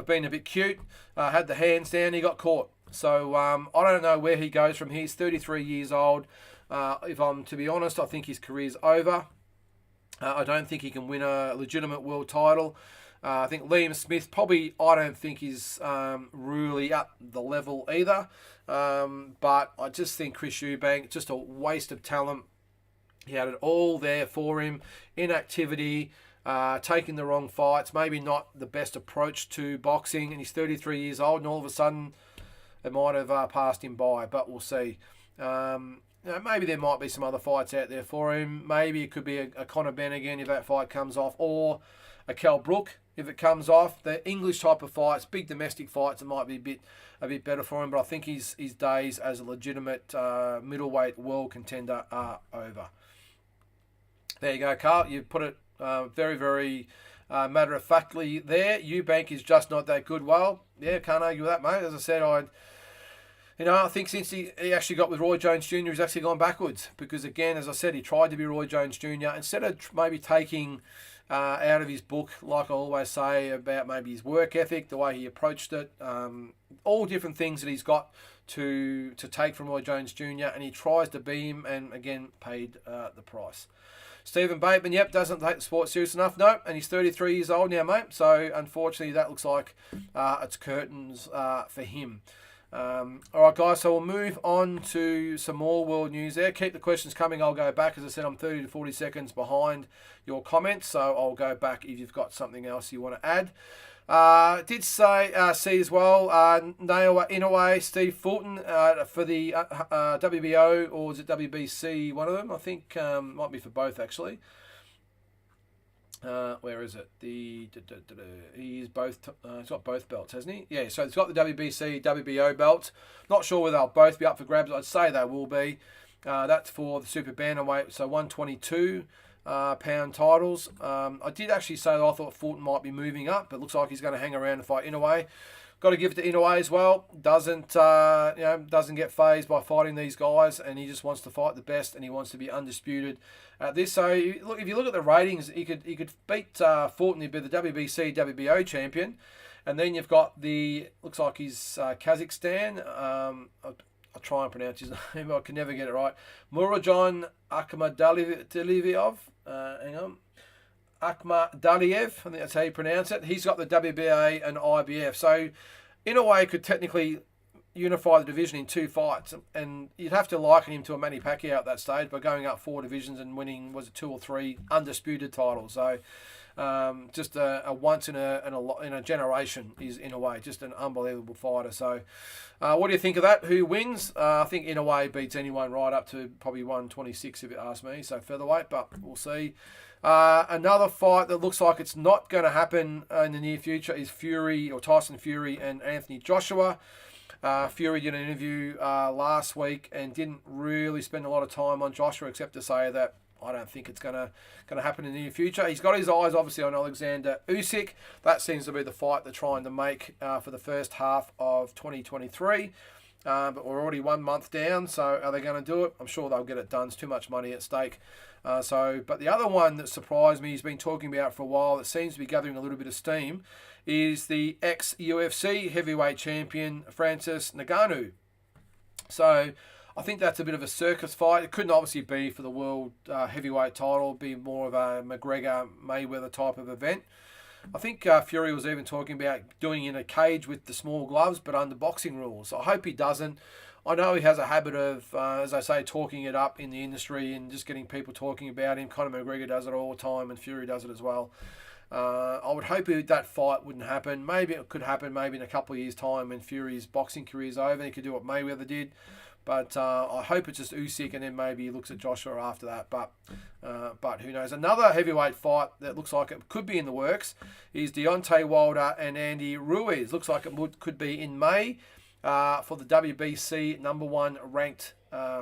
being a bit cute. Had the hands down, he got caught. So I don't know where he goes from here. He's 33 years old. If I'm to be honest, I think his career's over. I don't think he can win a legitimate world title. I think Liam Smith probably, I don't think is really up the level either. But I just think Chris Eubank, just a waste of talent. He had it all there for him. Inactivity, taking the wrong fights, maybe not the best approach to boxing. And he's 33 years old, and all of a sudden it might have passed him by, but we'll see. Maybe there might be some other fights out there for him. Maybe it could be a Conor Benn again if that fight comes off, or a Kell Brook if it comes off. The English type of fights, big domestic fights, it might be a bit better for him. But I think his days as a legitimate middleweight world contender are over. There you go, Carl. You put it very, very matter-of-factly there. Eubank is just not that good. Well, yeah, can't argue with that, mate. As I said, I think since he actually got with Roy Jones Jr., he's actually gone backwards. Because, again, as I said, he tried to be Roy Jones Jr. Instead of maybe taking out of his book, like I always say, about maybe his work ethic, the way he approached it, all different things that he's got to take from Roy Jones Jr., and he tries to be him and, again, paid the price. Stephen Bateman, doesn't take the sport serious enough. No, and he's 33 years old now, mate. So, unfortunately, that looks like it's curtains for him. All right, guys, so we'll move on to some more world news there. Keep the questions coming. I'll go back. As I said, I'm 30 to 40 seconds behind your comments, so I'll go back if you've got something else you want to add. Did say see as well Naoya Inoue, Steve Fulton for the WBO, or is it WBC? One of them, I think, might be for both actually. Where is it? He's both. He's got both belts, hasn't he? Yeah. So he's got the WBC, WBO belt. Not sure whether they'll both be up for grabs. I'd say they will be. That's for the super bantamweight. So 122. Pound titles. I did actually say that I thought Fulton might be moving up, but looks like he's going to hang around and fight Inoue. Got to give it to Inoue as well. Doesn't get fazed by fighting these guys, and he just wants to fight the best, and he wants to be undisputed at this. So look, if you look at the ratings, he could beat Fulton. He'd be the WBC, WBO champion, and then you've got looks like he's Kazakhstan. I'll try and pronounce his name. I can never get it right. Murodjon Akhmadaliev. Hang on. Akhmadaliev. I think that's how you pronounce it. He's got the WBA and IBF. So, in a way, could technically unify the division in 2 fights. And you'd have to liken him to a Manny Pacquiao at that stage by going up 4 divisions and winning, was it 2 or 3 undisputed titles. So, just a once in a generation is Inoue, just an unbelievable fighter. So, what do you think of that? Who wins? I think Inoue beats anyone right up to probably 126 if you ask me. So featherweight, but we'll see. Another fight that looks like it's not going to happen in the near future is Tyson Fury and Anthony Joshua. Fury did an interview last week and didn't really spend a lot of time on Joshua, except to say that I don't think it's going to happen in the near future. He's got his eyes obviously on Alexander Usyk. That seems to be the fight they're trying to make for the first half of 2023. But we're already 1 month down, so are they going to do it? I'm sure they'll get it done. It's too much money at stake. But the other one that surprised me, he's been talking about for a while, that seems to be gathering a little bit of steam, is the ex-UFC heavyweight champion Francis Ngannou. So I think that's a bit of a circus fight. It couldn't obviously be for the world heavyweight title. It'd be more of a McGregor-Mayweather type of event. I think Fury was even talking about doing it in a cage with the small gloves, but under boxing rules. I hope he doesn't. I know he has a habit of, as I say, talking it up in the industry and just getting people talking about him. Conor McGregor does it all the time, and Fury does it as well. I would hope that fight wouldn't happen. Maybe it could happen maybe in a couple of years' time when Fury's boxing career is over and he could do what Mayweather did. But I hope it's just Usyk and then maybe he looks at Joshua after that. But who knows? Another heavyweight fight that looks like it could be in the works is Deontay Wilder and Andy Ruiz. Looks like it could be in May. for the WBC #1 ranked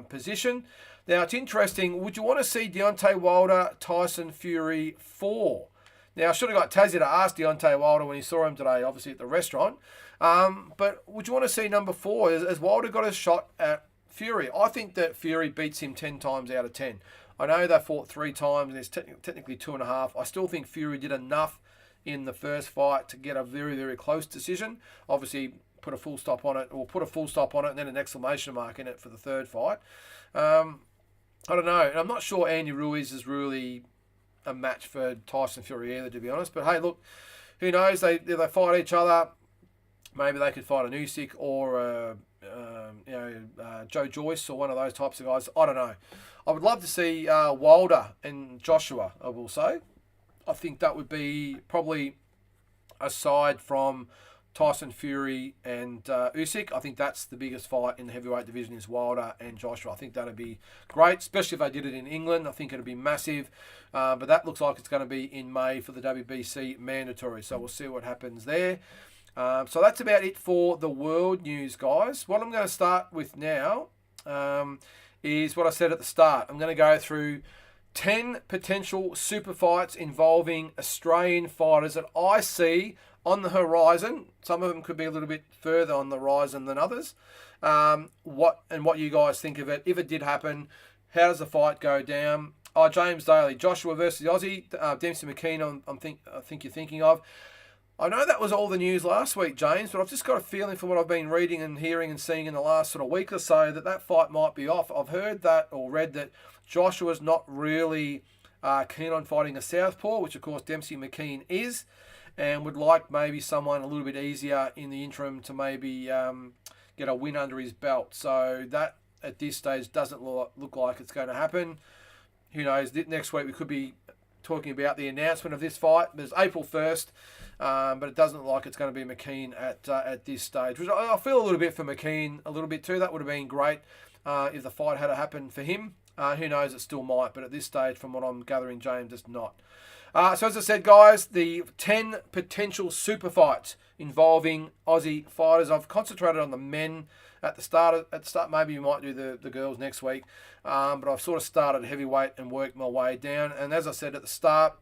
position. Now, it's interesting. Would you want to see Deontay Wilder, Tyson Fury 4? Now, I should have got Tassie to ask Deontay Wilder when he saw him today, obviously at the restaurant. But would you want to see number 4? Has Wilder got a shot at Fury? I think that Fury beats him 10 times out of 10. I know they fought 3 times, and it's technically 2.5. I still think Fury did enough in the first fight to get a very, very close decision. Obviously, put a full stop on it, and then an exclamation mark in it for the third fight. I don't know. And I'm not sure Andy Ruiz is really a match for Tyson Fury either, to be honest. But hey, look, who knows? They fight each other. Maybe they could fight an Usyk or Joe Joyce or one of those types of guys. I don't know. I would love to see Wilder and Joshua, I will say. I think that would be probably, aside from Tyson Fury and Usyk, I think that's the biggest fight in the heavyweight division is Wilder and Joshua. I think that'd be great, especially if they did it in England. I think it'd be massive. But that looks like it's going to be in May for the WBC mandatory. So we'll see what happens there. So that's about it for the world news, guys. What I'm going to start with now is what I said at the start. I'm going to go through 10 potential super fights involving Australian fighters that I see on the horizon. Some of them could be a little bit further on the horizon than others. What you guys think of it. If it did happen, how does the fight go down? James Daly, Joshua versus Aussie, Dempsey McKean, I think you're thinking of. I know that was all the news last week, James, but I've just got a feeling from what I've been reading and hearing and seeing in the last sort of week or so that fight might be off. I've heard that or read that Joshua's not really keen on fighting a southpaw, which of course Dempsey McKean is, and would like maybe someone a little bit easier in the interim to maybe get a win under his belt. So that at this stage doesn't look like it's going to happen. Who knows? Next week we could be talking about the announcement of this fight. There's April 1st, but it doesn't look like it's going to be McKean at this stage. Which I feel a little bit for McKean, a little bit too. That would have been great if the fight had happened for him. Who knows? It still might, but at this stage, from what I'm gathering, James, it's not. So as I said, guys, the 10 potential super fights involving Aussie fighters. I've concentrated on the men at the start. Maybe you might do the girls next week. But I've sort of started heavyweight and worked my way down. And as I said at the start,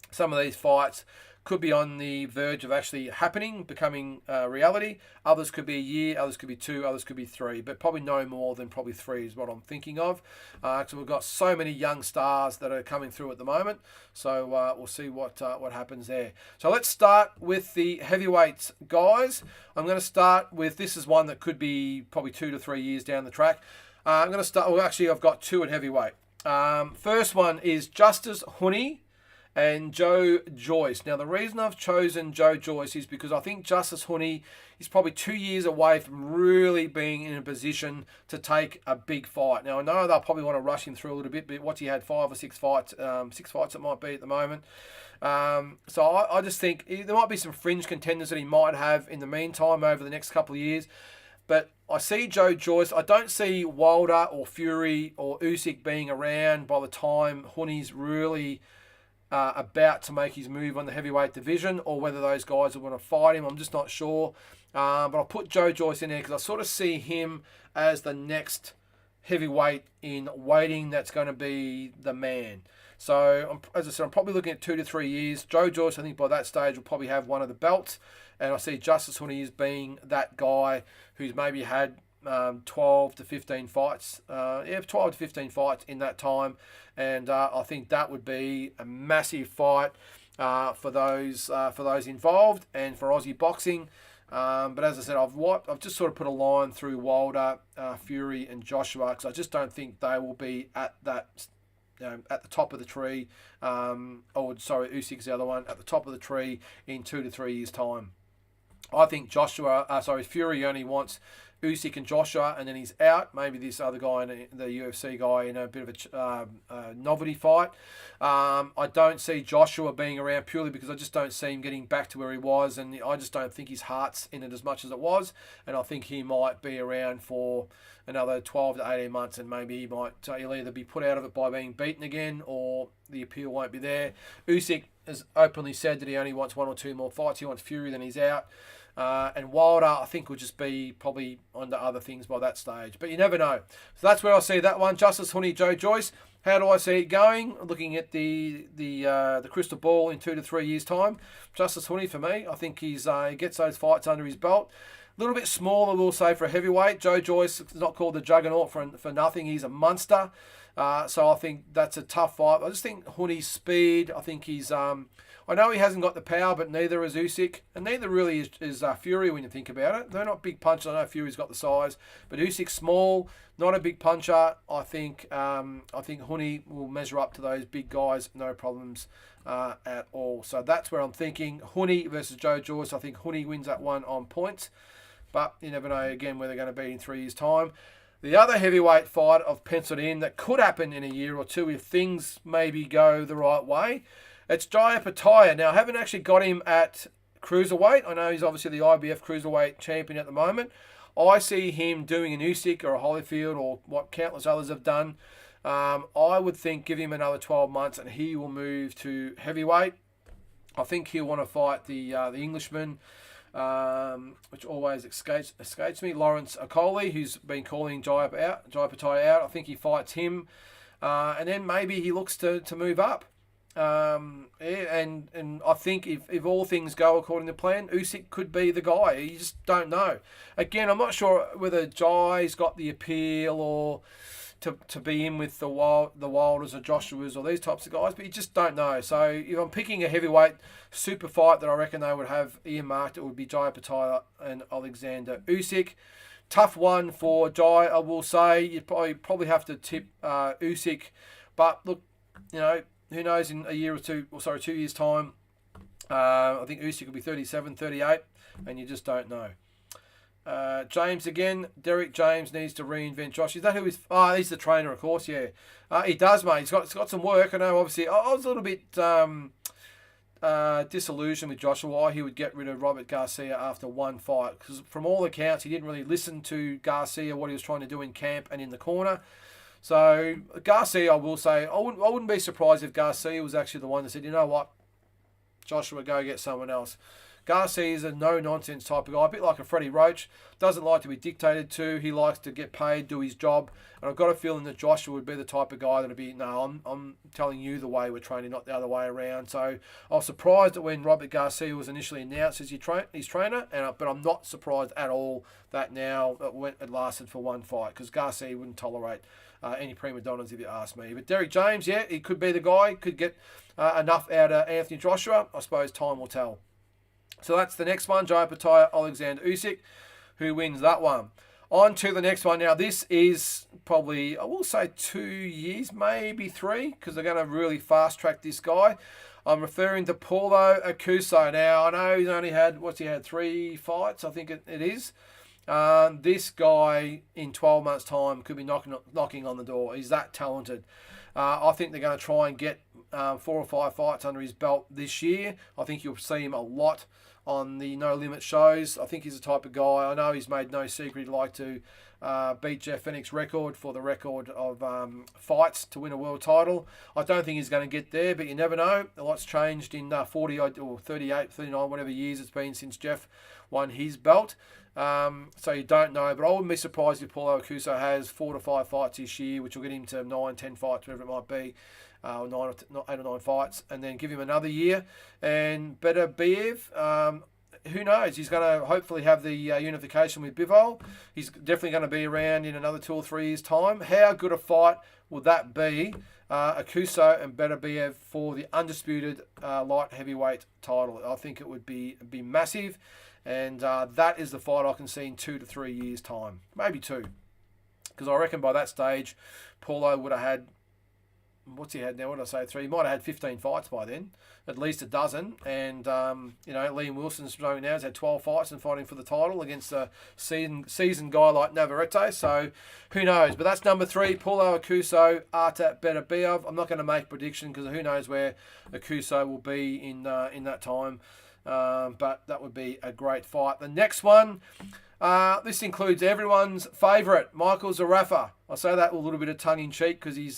some of these fights could be on the verge of actually happening, becoming reality. Others could be a year, others could be 2, others could be 3, but probably no more than probably 3 is what I'm thinking of. So we've got so many young stars that are coming through at the moment. So we'll see what happens there. So let's start with the heavyweights, guys. I'm going to start with, this is one that could be probably 2 to 3 years down the track. I'm going to start, well actually I've got 2 at heavyweight. First one is Justis Huni and Joe Joyce. Now, the reason I've chosen Joe Joyce is because I think Justis Huni is probably 2 years away from really being in a position to take a big fight. Now, I know they'll probably want to rush him through a little bit, but what's he had, 5 or 6 fights? 6 fights it might be at the moment. So I just think there might be some fringe contenders that he might have in the meantime over the next couple of years. But I see Joe Joyce. I don't see Wilder or Fury or Usyk being around by the time Huni's really about to make his move on the heavyweight division, or whether those guys will want to fight him. I'm just not sure. But I'll put Joe Joyce in there because I sort of see him as the next heavyweight in waiting that's going to be the man. So, as I said, I'm probably looking at 2 to 3 years. Joe Joyce, I think by that stage, will probably have one of the belts. And I see Justis Huni as being that guy who's maybe had 12 to 15 fights. 12 to 15 fights in that time. And I think that would be a massive fight for those involved and for Aussie boxing. But as I said, I've just sort of put a line through Wilder, Fury and Joshua because I just don't think they will be at that at the top of the tree. Usyk's the other one, at the top of the tree in 2 to 3 years' time. I think Fury only wants Usyk and Joshua, and then he's out. Maybe this other guy, the UFC guy, in a bit of a novelty fight. I don't see Joshua being around purely because I just don't see him getting back to where he was, and I just don't think his heart's in it as much as it was. And I think he might be around for another 12 to 18 months, and maybe he'll either be put out of it by being beaten again, or the appeal won't be there. Usyk has openly said that he only wants 1 or 2 more fights. He wants Fury, then he's out. And Wilder, I think, will just be probably onto other things by that stage. But you never know. So that's where I see that one. Justice Honey, Joe Joyce. How do I see it going? Looking at the crystal ball in 2 to 3 years' time. Justice Honey for me. I think he gets those fights under his belt. A little bit smaller, we'll say, for a heavyweight. Joe Joyce is not called the juggernaut for nothing. He's a monster. So I think that's a tough fight. I just think Honey's speed. I think he's... I know he hasn't got the power, but neither is Usyk, and neither really is Fury when you think about it. They're not big punchers. I know Fury's got the size, but Usyk's small, not a big puncher. I think Honey will measure up to those big guys, no problems at all. So that's where I'm thinking. Honey versus Joe Joyce. I think Honey wins that one on points, but you never know again where they're going to be in 3 years' time. The other heavyweight fight I've penciled in that could happen in a year or two if things maybe go the right way. It's Jai Opetaia. Now, I haven't actually got him at cruiserweight. I know he's obviously the IBF cruiserweight champion at the moment. I see him doing an Usyk or a Holyfield or what countless others have done. I would think give him another 12 months and he will move to heavyweight. I think he'll want to fight the Englishman, which always escapes me, Lawrence Okolie, who's been calling Jai Opetaia out. I think he fights him. And then maybe he looks to move up. And I think if all things go according to plan, Usyk could be the guy. You just don't know. Again, I'm not sure whether Jai's got the appeal or to be in with the Wilders or Joshua's or these types of guys, but you just don't know. So if I'm picking a heavyweight super fight that I reckon they would have earmarked, it would be Jai Opetaia and Alexander Usyk. Tough one for Jai, I will say. You'd probably have to tip Usyk, but look, who knows in a year or two, 2 years' time. I think Usyk will be 37, 38, and you just don't know. James again. Derek James needs to reinvent Josh. Is that who he's... Oh, he's the trainer, of course, yeah. He does, mate. He's got some work. I know, obviously. I was a little bit disillusioned with Joshua why he would get rid of Robert Garcia after one fight. Because from all accounts, he didn't really listen to Garcia, what he was trying to do in camp and in the corner. So Garcia, I will say, I wouldn't be surprised if Garcia was actually the one that said, you know what, Joshua, go get someone else. Garcia is a no-nonsense type of guy, a bit like a Freddie Roach. Doesn't like to be dictated to. He likes to get paid, do his job. And I've got a feeling that Joshua would be the type of guy that would be, no, I'm telling you the way we're training, not the other way around. So I was surprised that when Robert Garcia was initially announced as his trainer, but I'm not surprised at all that now it lasted for one fight, because Garcia wouldn't tolerate any prima donnas, if you ask me. But Derek James, yeah, he could be the guy, could get enough out of Anthony Joshua. I suppose time will tell. So that's the next one, Jai Opetaia, Alexander Usyk, who wins that one. On to the next one. Now, this is probably, I will say 2 years, maybe 3, because they're going to really fast-track this guy. I'm referring to Paulo Acuso. Now, I know he's only had, 3 fights, I think it is. This guy, in 12 months' time, could be knocking on the door. He's that talented. I think they're going to try and get 4 or 5 fights under his belt this year. I think you'll see him a lot on the No Limit shows. I think he's the type of guy, I know he's made no secret he'd like to beat Jeff Fennick's record for the record of fights to win a world title. I don't think he's going to get there, but you never know. A lot's changed in 40 or 38, 39, whatever years it's been since Jeff won his belt. So you don't know, but I wouldn't be surprised if Paulo Acuso has 4 to 5 fights this year, which will get him to 9, 10 fights, whatever it might be, 8 or 9 fights, and then give him another year. And Beterbiev, who knows? He's going to hopefully have the unification with Bivol. He's definitely going to be around in another 2 or 3 years' time. How good a fight would that be? Acuso and Beterbiev for the undisputed light heavyweight title. I think it would be massive. And that is the fight I can see in 2 to 3 years' time. Maybe 2. Because I reckon by that stage, Paulo would have had, what's he had now? What did I say? 3. He might have had 15 fights by then. At least a dozen. And, Liam Wilson's showing now has had 12 fights and fighting for the title against a seasoned guy like Navarrete. So, who knows? But that's number 3. Paulo Acuso, Artur Beterbiev. I'm not going to make a prediction because who knows where Acuso will be in that time. But that would be a great fight. The next one, This includes everyone's favourite, Michael Zerafa. I say that with a little bit of tongue-in-cheek because he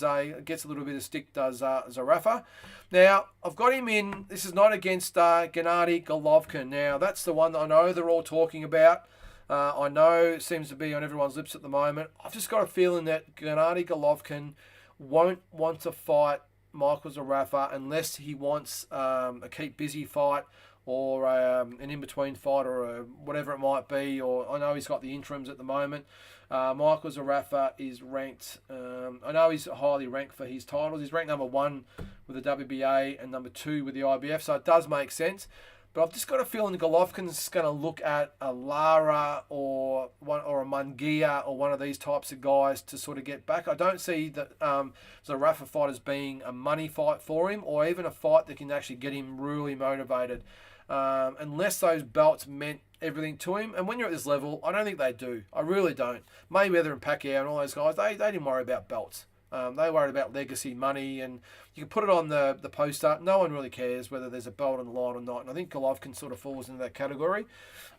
gets a little bit of stick, does Zerafa. Now, I've got him in. This is not against Gennady Golovkin. Now, that's the one that I know they're all talking about. I know it seems to be on everyone's lips at the moment. I've just got a feeling that Gennady Golovkin won't want to fight Michael Zerafa unless he wants a keep busy fight or an in-between fight or whatever it might be. Or I know he's got the interims at the moment. Michael Zerafa is ranked, I know he's highly ranked for his titles. He's ranked number 1 with the WBA and number 2 with the IBF, so it does make sense. But I've just got a feeling Golovkin's going to look at a Lara or a Munguia or one of these types of guys to sort of get back. I don't see that Zerafa fight as being a money fight for him or even a fight that can actually get him really motivated. Unless those belts meant everything to him. And when you're at this level, I don't think they do. I really don't. Mayweather and Pacquiao and all those guys, they didn't worry about belts. They worried about legacy, money, and you can put it on the poster. No one really cares whether there's a belt on the line or not. And I think Golovkin sort of falls into that category.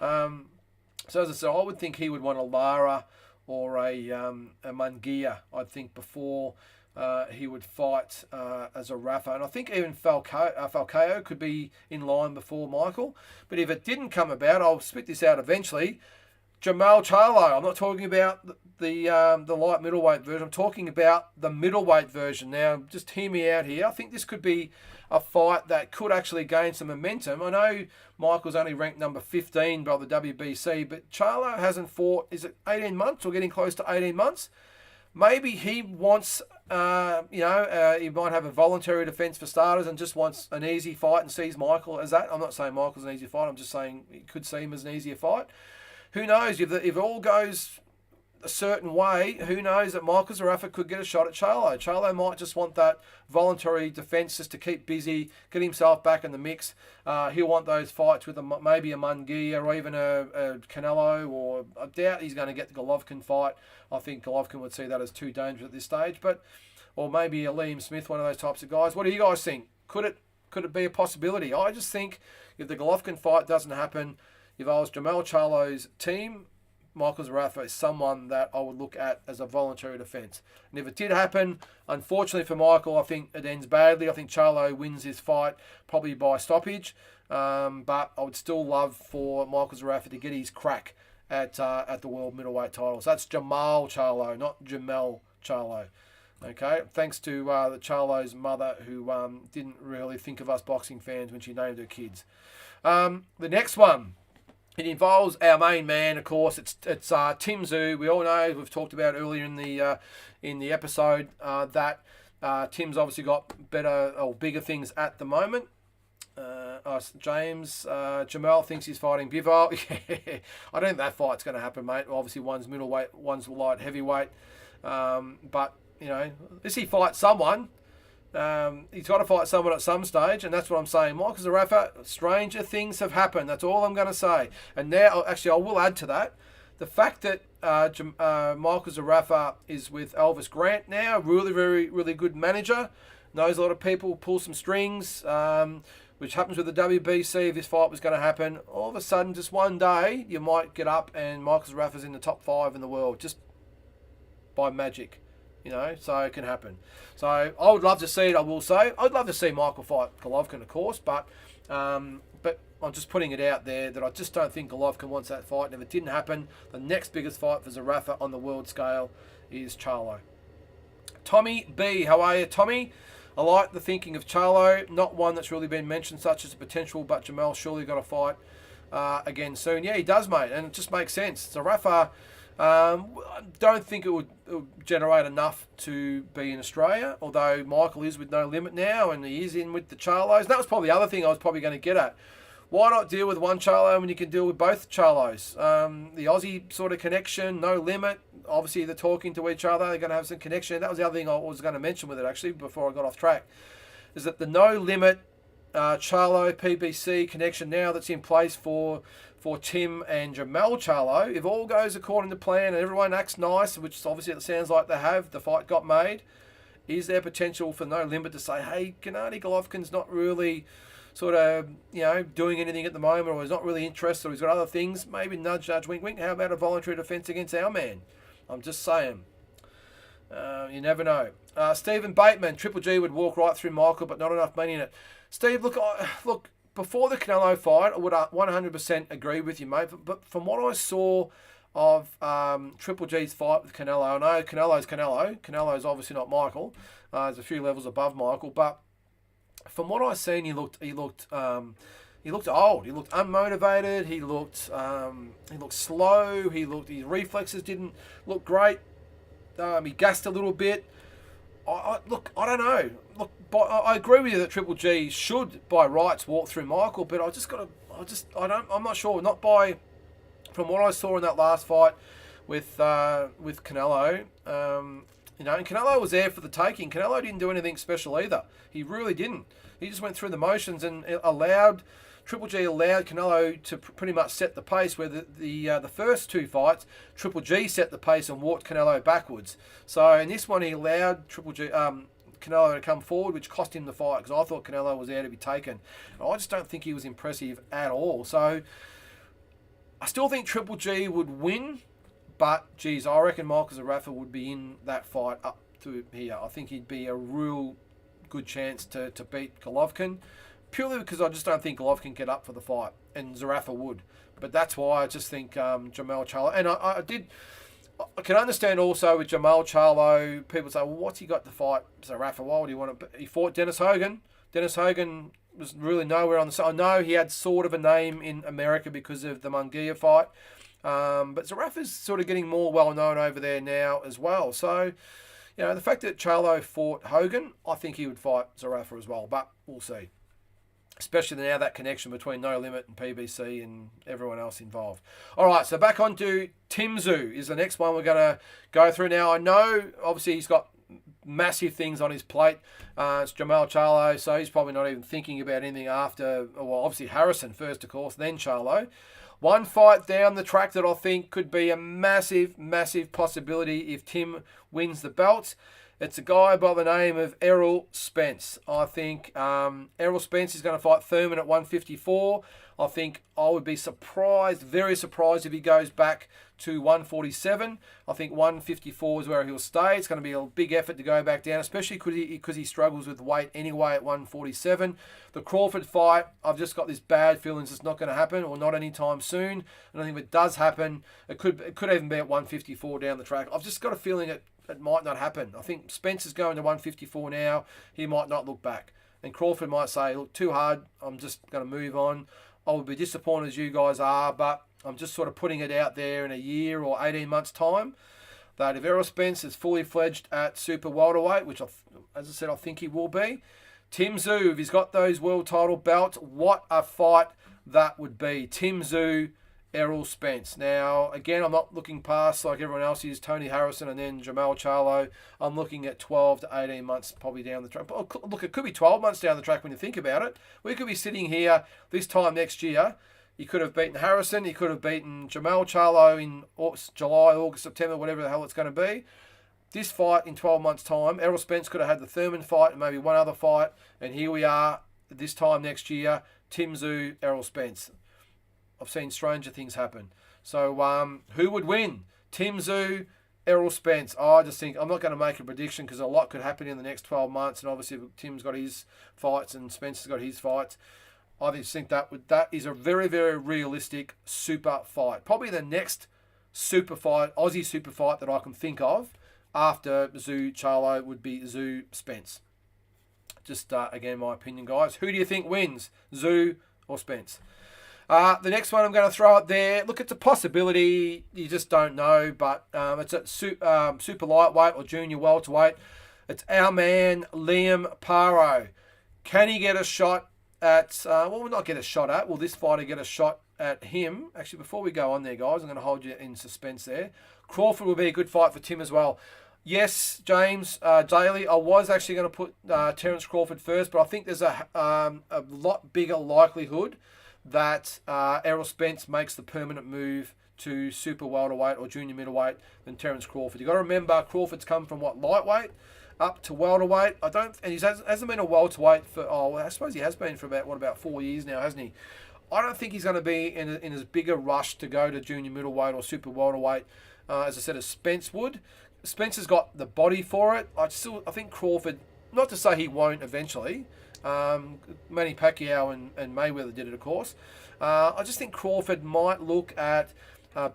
So as I said, I would think he would want a Lara or a Munguia, I think, before he would fight as a Rafa. And I think even Falcao could be in line before Michael. But if it didn't come about, I'll spit this out eventually. Jermall Charlo. I'm not talking about the light middleweight version. I'm talking about the middleweight version. Now, just hear me out here. I think this could be a fight that could actually gain some momentum. I know Michael's only ranked number 15 by the WBC, but Charlo hasn't fought, is it 18 months or getting close to 18 months? Maybe he wants, he might have a voluntary defence for starters and just wants an easy fight and sees Michael as that. I'm not saying Michael's an easy fight. I'm just saying he could see him as an easier fight. Who knows? If it all goes a certain way, who knows that Michael Zerafa could get a shot at Charlo. Charlo might just want that voluntary defence just to keep busy, get himself back in the mix. He'll want those fights with maybe a Munguia or even a Canelo, or I doubt he's going to get the Golovkin fight. I think Golovkin would see that as too dangerous at this stage. Or maybe a Liam Smith, one of those types of guys. What do you guys think? Could it be a possibility? I just think if the Golovkin fight doesn't happen, if I was Jermall Charlo's team, Michael Zerafa is someone that I would look at as a voluntary defence. And if it did happen, unfortunately for Michael, I think it ends badly. I think Charlo wins his fight probably by stoppage. But I would still love for Michael Zerafa to get his crack at the world middleweight titles. That's Jermall Charlo, not Jermell Charlo. Okay, thanks to the Charlo's mother who didn't really think of us boxing fans when she named her kids. The next one. It involves our main man, of course. It's Tim Tszyu. We all know, we've talked about earlier in the episode that Tim's obviously got better or bigger things at the moment. Jamal thinks he's fighting Bivol. Yeah, I don't think that fight's going to happen, mate. Obviously, one's middleweight, one's light heavyweight. But unless he fights someone. He's got to fight someone at some stage, and that's what I'm saying. Michael Zerafa, stranger things have happened. That's all I'm going to say. And now, actually, I will add to that. The fact that Michael Zerafa is with Elvis Grant now, really, very, really good manager, knows a lot of people, pulls some strings, which happens with the WBC if this fight was going to happen. All of a sudden, just one day, you might get up and Michael Zerafa's in the top 5 in the world, just by magic. So it can happen. So I would love to see it, I will say. I'd love to see Michael fight Golovkin, of course, but I'm just putting it out there that I just don't think Golovkin wants that fight. And if it didn't happen, the next biggest fight for Zerafa on the world scale is Charlo. Tommy B, how are you, Tommy? I like the thinking of Charlo, not one that's really been mentioned such as a potential, but Jamal surely got a fight again soon. Yeah, he does, mate, and it just makes sense. Zerafa, I don't think it would generate enough to be in Australia, although Michael is with No Limit now and he is in with the Charlos. And that was probably the other thing I was probably going to get at. Why not deal with one Charlo when you can deal with both Charlos? The Aussie sort of connection, No Limit, obviously they're talking to each other, they're going to have some connection. That was the other thing I was going to mention with it actually before I got off track, is that the No Limit Charlo PBC connection now that's in place for Tim and Jermall Charlo, if all goes according to plan and everyone acts nice, which obviously it sounds like they have, the fight got made, is there potential for No Limit to say, hey, Gennady Golovkin's not really sort of, doing anything at the moment, or he's not really interested, or he's got other things, maybe nudge, wink, wink. How about a voluntary defence against our man? I'm just saying. You never know. Stephen Bateman, Triple G would walk right through Michael, but not enough money in it. Steve, look, before the Canelo fight, I would 100% agree with you, mate. But from what I saw of Triple G's fight with Canelo, I know Canelo's Canelo. Canelo's obviously not Michael. There's a few levels above Michael, but from what I've seen, he looked old. He looked unmotivated. He looked slow. His reflexes didn't look great. He gassed a little bit. I don't know. I agree with you that Triple G should, by rights, walk through Michael, but I'm not sure. From what I saw in that last fight with Canelo, and Canelo was there for the taking. Canelo didn't do anything special either. He really didn't. He just went through the motions and Triple G allowed Canelo to pretty much set the pace, where the first two fights, Triple G set the pace and walked Canelo backwards. So in this one, he allowed Canelo to come forward, which cost him the fight, because I thought Canelo was there to be taken. I just don't think he was impressive at all. So I still think Triple G would win, but geez, I reckon Michael Zerafa would be in that fight up to here. I think he'd be a real good chance to beat Golovkin, purely because I just don't think Golovkin can get up for the fight, and Zerafa would. But that's why I just think Jermall Charlo. And I can understand also with Jermall Charlo, people say, well, what's he got to fight Zerafa? Why would he want to? He fought Dennis Hogan. Dennis Hogan was really nowhere on the side. I know he had sort of a name in America because of the Munguia fight. But Zerafa's sort of getting more well-known over there now as well. So, the fact that Charlo fought Hogan, I think he would fight Zerafa as well. But we'll see. Especially now that connection between No Limit and PBC and everyone else involved. All right, so back on to Tim Tszyu is the next one we're going to go through now. I know, obviously, he's got massive things on his plate. It's Jermall Charlo, so he's probably not even thinking about anything after, well, obviously Harrison first, of course, then Charlo. One fight down the track that I think could be a massive, massive possibility if Tim wins the belt. It's a guy by the name of Errol Spence. I think Errol Spence is going to fight Thurman at 154. I think I would be surprised, very surprised, if he goes back to 147. I think 154 is where he'll stay. It's going to be a big effort to go back down, especially because he struggles with weight anyway at 147. The Crawford fight, I've just got this bad feeling it's not going to happen, or not anytime soon. And I think if it does happen, it could even be at 154 down the track. I've just got a feeling it might not happen. I think Spence is going to 154 now. He might not look back. And Crawford might say, look, too hard. I'm just going to move on. I would be disappointed as you guys are, but I'm just sort of putting it out there in a year or 18 months' time that if Errol Spence is fully fledged at super welterweight, which, as I said, I think he will be, Tim Tszyu, if he's got those world title belts, what a fight that would be. Tim Tszyu, Errol Spence. Now, again, I'm not looking past, like everyone else is, Tony Harrison and then Jermall Charlo. I'm looking at 12 to 18 months probably down the track. But look, it could be 12 months down the track when you think about it. We could be sitting here this time next year. He could have beaten Harrison. He could have beaten Jermall Charlo in July, August, September, whatever the hell it's going to be. This fight in 12 months' time, Errol Spence could have had the Thurman fight and maybe one other fight. And here we are this time next year, Tim Tszyu, Errol Spence. I've seen stranger things happen. So who would win? Tim Tszyu, Errol Spence. I just think, I'm not going to make a prediction because a lot could happen in the next 12 months. And obviously Tim's got his fights and Spencer's got his fights. I just think that is a very, very realistic super fight. Probably the next super fight, Aussie super fight that I can think of after Tszyu Charlo would be Tszyu Spence. Just, again, my opinion, guys. Who do you think wins, Tszyu or Spence? The next one I'm going to throw out there. Look, it's a possibility. You just don't know, but it's at super lightweight or junior welterweight. It's our man, Liam Paro. Can he get a shot at... we'll not get a shot at. Will this fighter get a shot at him? Actually, before we go on there, guys, I'm going to hold you in suspense there. Crawford will be a good fight for Tim as well. Yes, James Daly, I was actually going to put Terence Crawford first, but I think there's a lot bigger likelihood that Errol Spence makes the permanent move to super welterweight or junior middleweight than Terence Crawford. You've got to remember, Crawford's come from lightweight, up to welterweight. And he hasn't been a welterweight for, I suppose he has been for about 4 years now, hasn't he? I don't think he's going to be in as big a rush to go to junior middleweight or super welterweight, as I said, as Spence would. Spencer's got the body for it. I think Crawford, not to say he won't eventually. Manny Pacquiao and Mayweather did it, of course. I just think Crawford might look at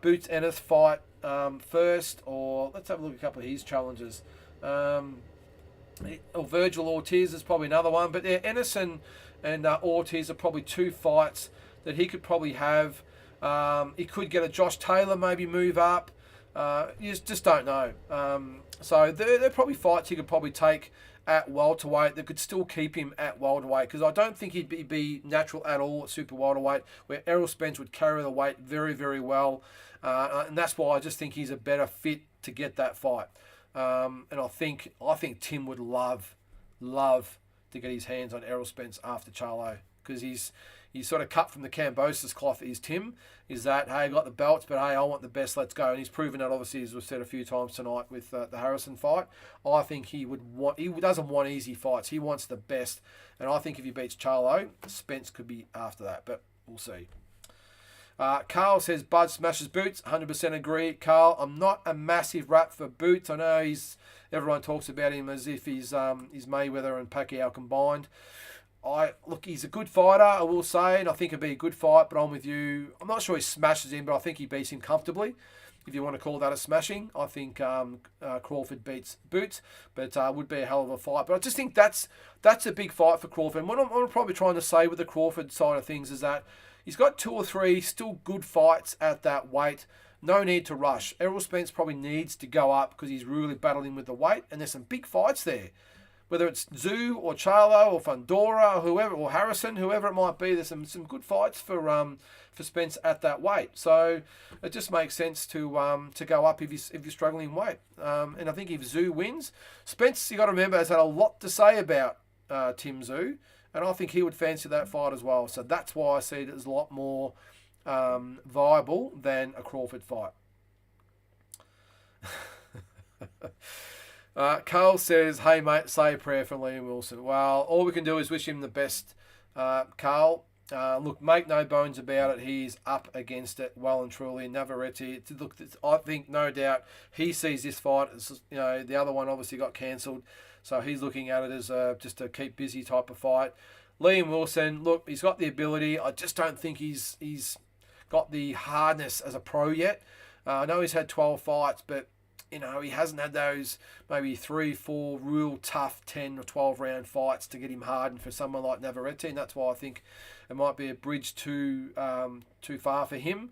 Boots Ennis fight first, or let's have a look at a couple of his challenges. Or Virgil Ortiz is probably another one, but yeah, Ennis and Ortiz are probably two fights that he could probably have. He could get a Josh Taylor, maybe move up. You just don't know. So they're probably fights he could probably take at welterweight that could still keep him at welterweight, because I don't think he'd be natural at all at super welterweight, where Errol Spence would carry the weight very, very well. And that's why I just think he's a better fit to get that fight. And I think Tim would love to get his hands on Errol Spence after Charlo, because he's sort of cut from the Kambosos cloth. Is Tim is that, hey, I got the belts, but hey, I want the best. Let's go. And he's proven that, obviously, as we've said a few times tonight with the Harrison fight. I think he doesn't want easy fights. He wants the best. And I think if he beats Charlo, Spence could be after that, but we'll see. Carl says Bud smashes Boots. 100% agree. Carl, I'm not a massive rap for Boots. I know everyone talks about him as if he's Mayweather and Pacquiao combined. He's a good fighter, I will say, and I think it'd be a good fight, but I'm with you. I'm not sure he smashes him, but I think he beats him comfortably, if you want to call that a smashing. I think Crawford beats Boots, but it would be a hell of a fight. But I just think that's a big fight for Crawford. And what I'm probably trying to say with the Crawford side of things is that he's got 2 or 3 still good fights at that weight. No need to rush. Errol Spence probably needs to go up because he's really battling with the weight, and there's some big fights there. Whether it's Zoo or Charlo or Fundora or whoever, or Harrison, whoever it might be, there's some good fights for Spence at that weight. So it just makes sense to go up if you're struggling in weight. And I think if Zoo wins, Spence, you got to remember, has had a lot to say about Tim Zoo, and I think he would fancy that fight as well. So that's why I see it as a lot more viable than a Crawford fight. Carl says, hey mate, say a prayer for Liam Wilson. Well, all we can do is wish him the best, Carl. Look, make no bones about it, he's up against it well and truly. Navarrete, I think no doubt he sees this fight as, the other one obviously got cancelled, so he's looking at it as just a keep busy type of fight. Liam Wilson, look, he's got the ability. I just don't think he's got the hardness as a pro yet. I know he's had 12 fights, but he hasn't had those maybe 3-4 real tough 10 or 12 round fights to get him hardened for someone like Navarrete, and that's why I think it might be a bridge too far for him.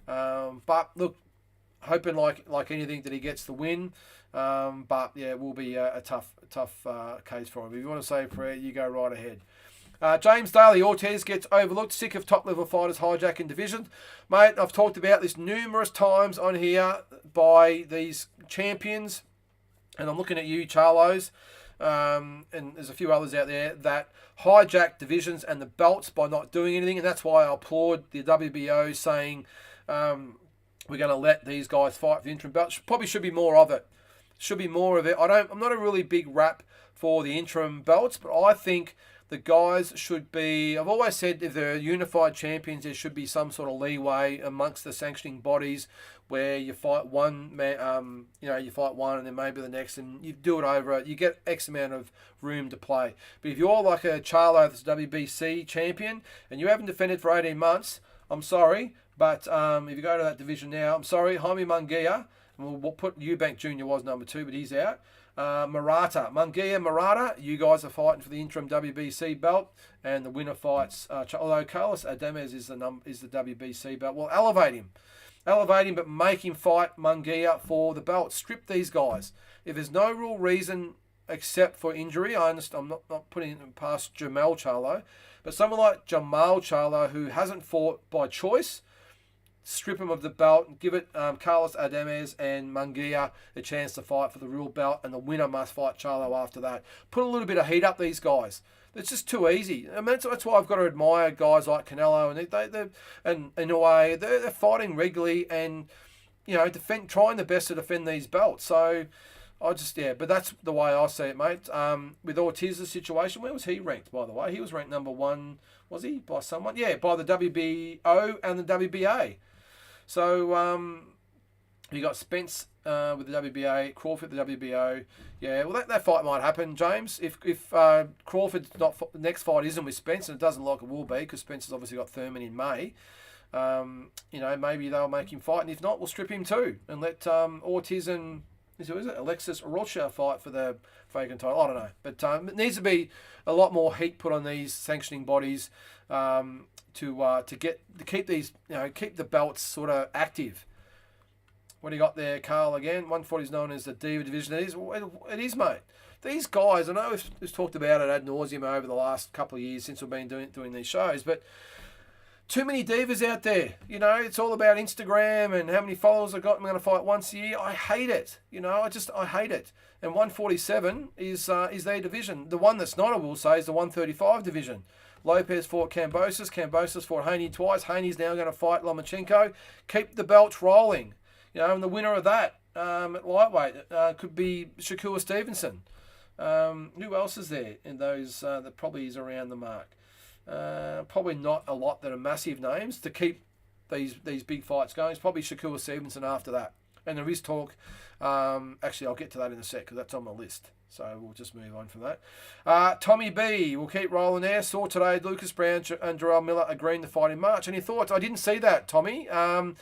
But look, hoping like anything that he gets the win. But yeah, it will be a tough case for him. If you want to say a prayer, you go right ahead. James Daly, Ortiz gets overlooked. Sick of top-level fighters hijacking division. Mate, I've talked about this numerous times on here by these champions, and I'm looking at you, Charlos, and there's a few others out there that hijack divisions and the belts by not doing anything, and that's why I applaud the WBO saying we're going to let these guys fight for the interim belts. Probably should be more of it. I'm not a really big rap for the interim belts, but I think the guys should be, I've always said, if they're unified champions, there should be some sort of leeway amongst the sanctioning bodies where you fight one man, you fight one and then maybe the next, and you do it over, you get X amount of room to play. But if you're like a Charlo that's WBC champion and you haven't defended for 18 months, I'm sorry, but if you go to that division now, I'm sorry, Jaime Munguia, and we'll put Eubank Jr. was number 2, but he's out. Munguia, you guys are fighting for the interim WBC belt, and the winner fights. Although Carlos Adames is the WBC belt, well, elevate him, but make him fight Munguia for the belt. Strip these guys. If there's no real reason except for injury, I understand. I'm not putting it past Jamel Charlo, but someone like Jamal Charlo who hasn't fought by choice. Strip him of the belt and give it Carlos Adames and Munguia a chance to fight for the real belt, and the winner must fight Charlo after that. Put a little bit of heat up these guys. It's just too easy. I mean, that's why I've got to admire guys like Canelo and in a way they're fighting regularly and trying the best to defend these belts. So But that's the way I see it, mate. With Ortiz's situation, where was he ranked, by the way? He was ranked number one, was he, by someone? Yeah, by the WBO and the WBA. So you got Spence with the WBA, Crawford the WBO. Yeah, well, that fight might happen, James. If Crawford's not, the next fight isn't with Spence, and it doesn't look like it will be, because Spence has obviously got Thurman in May. Maybe they'll make him fight, and if not, we'll strip him too, and let Ortiz and Alexis Rocha fight for the vacant title. I don't know, but it needs to be a lot more heat put on these sanctioning bodies to keep these, keep the belts sort of active. What do you got there, Carl? Again, 140 is known as the Diva division. It is, mate. These guys, I know we've talked about it ad nauseum over the last couple of years since we've been doing these shows, but too many divas out there. It's all about Instagram and how many followers I got. I'm going to fight once a year. I hate it. I hate it. And 147 is their division. The one that's not, I will say, is the 135 division. Lopez fought Kambosos. Kambosos fought Haney twice. Haney's now going to fight Lomachenko. Keep the belts rolling. And the winner of that at lightweight could be Shakur Stevenson. Who else is there in those that probably is around the mark? Probably not a lot that are massive names to keep these big fights going. It's probably Shakur Stevenson after that. And there is talk. Actually, I'll get to that in a sec because that's on my list. So we'll just move on from that. Tommy B, we'll keep rolling there. Saw today Lucas Brown and Jarrell Miller agreeing to fight in March. Any thoughts? I didn't see that, Tommy. I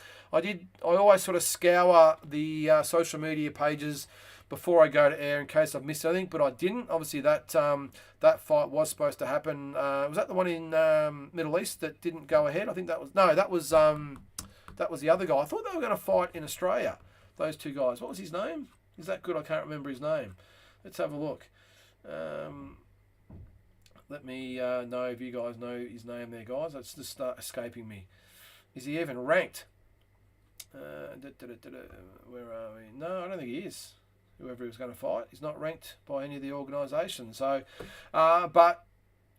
always sort of scour the social media pages before I go to air in case I've missed anything, but I didn't. Obviously, that fight was supposed to happen. Was that the one in Middle East that didn't go ahead? I think that was the other guy. I thought they were going to fight in Australia. Those two guys. What was his name? Is that good? I can't remember his name. Let's have a look. Let me know if you guys know his name there, guys. It's just escaping me. Is he even ranked? Where are we? No, I don't think he is. Whoever he was going to fight, he's not ranked by any of the organisations. So, but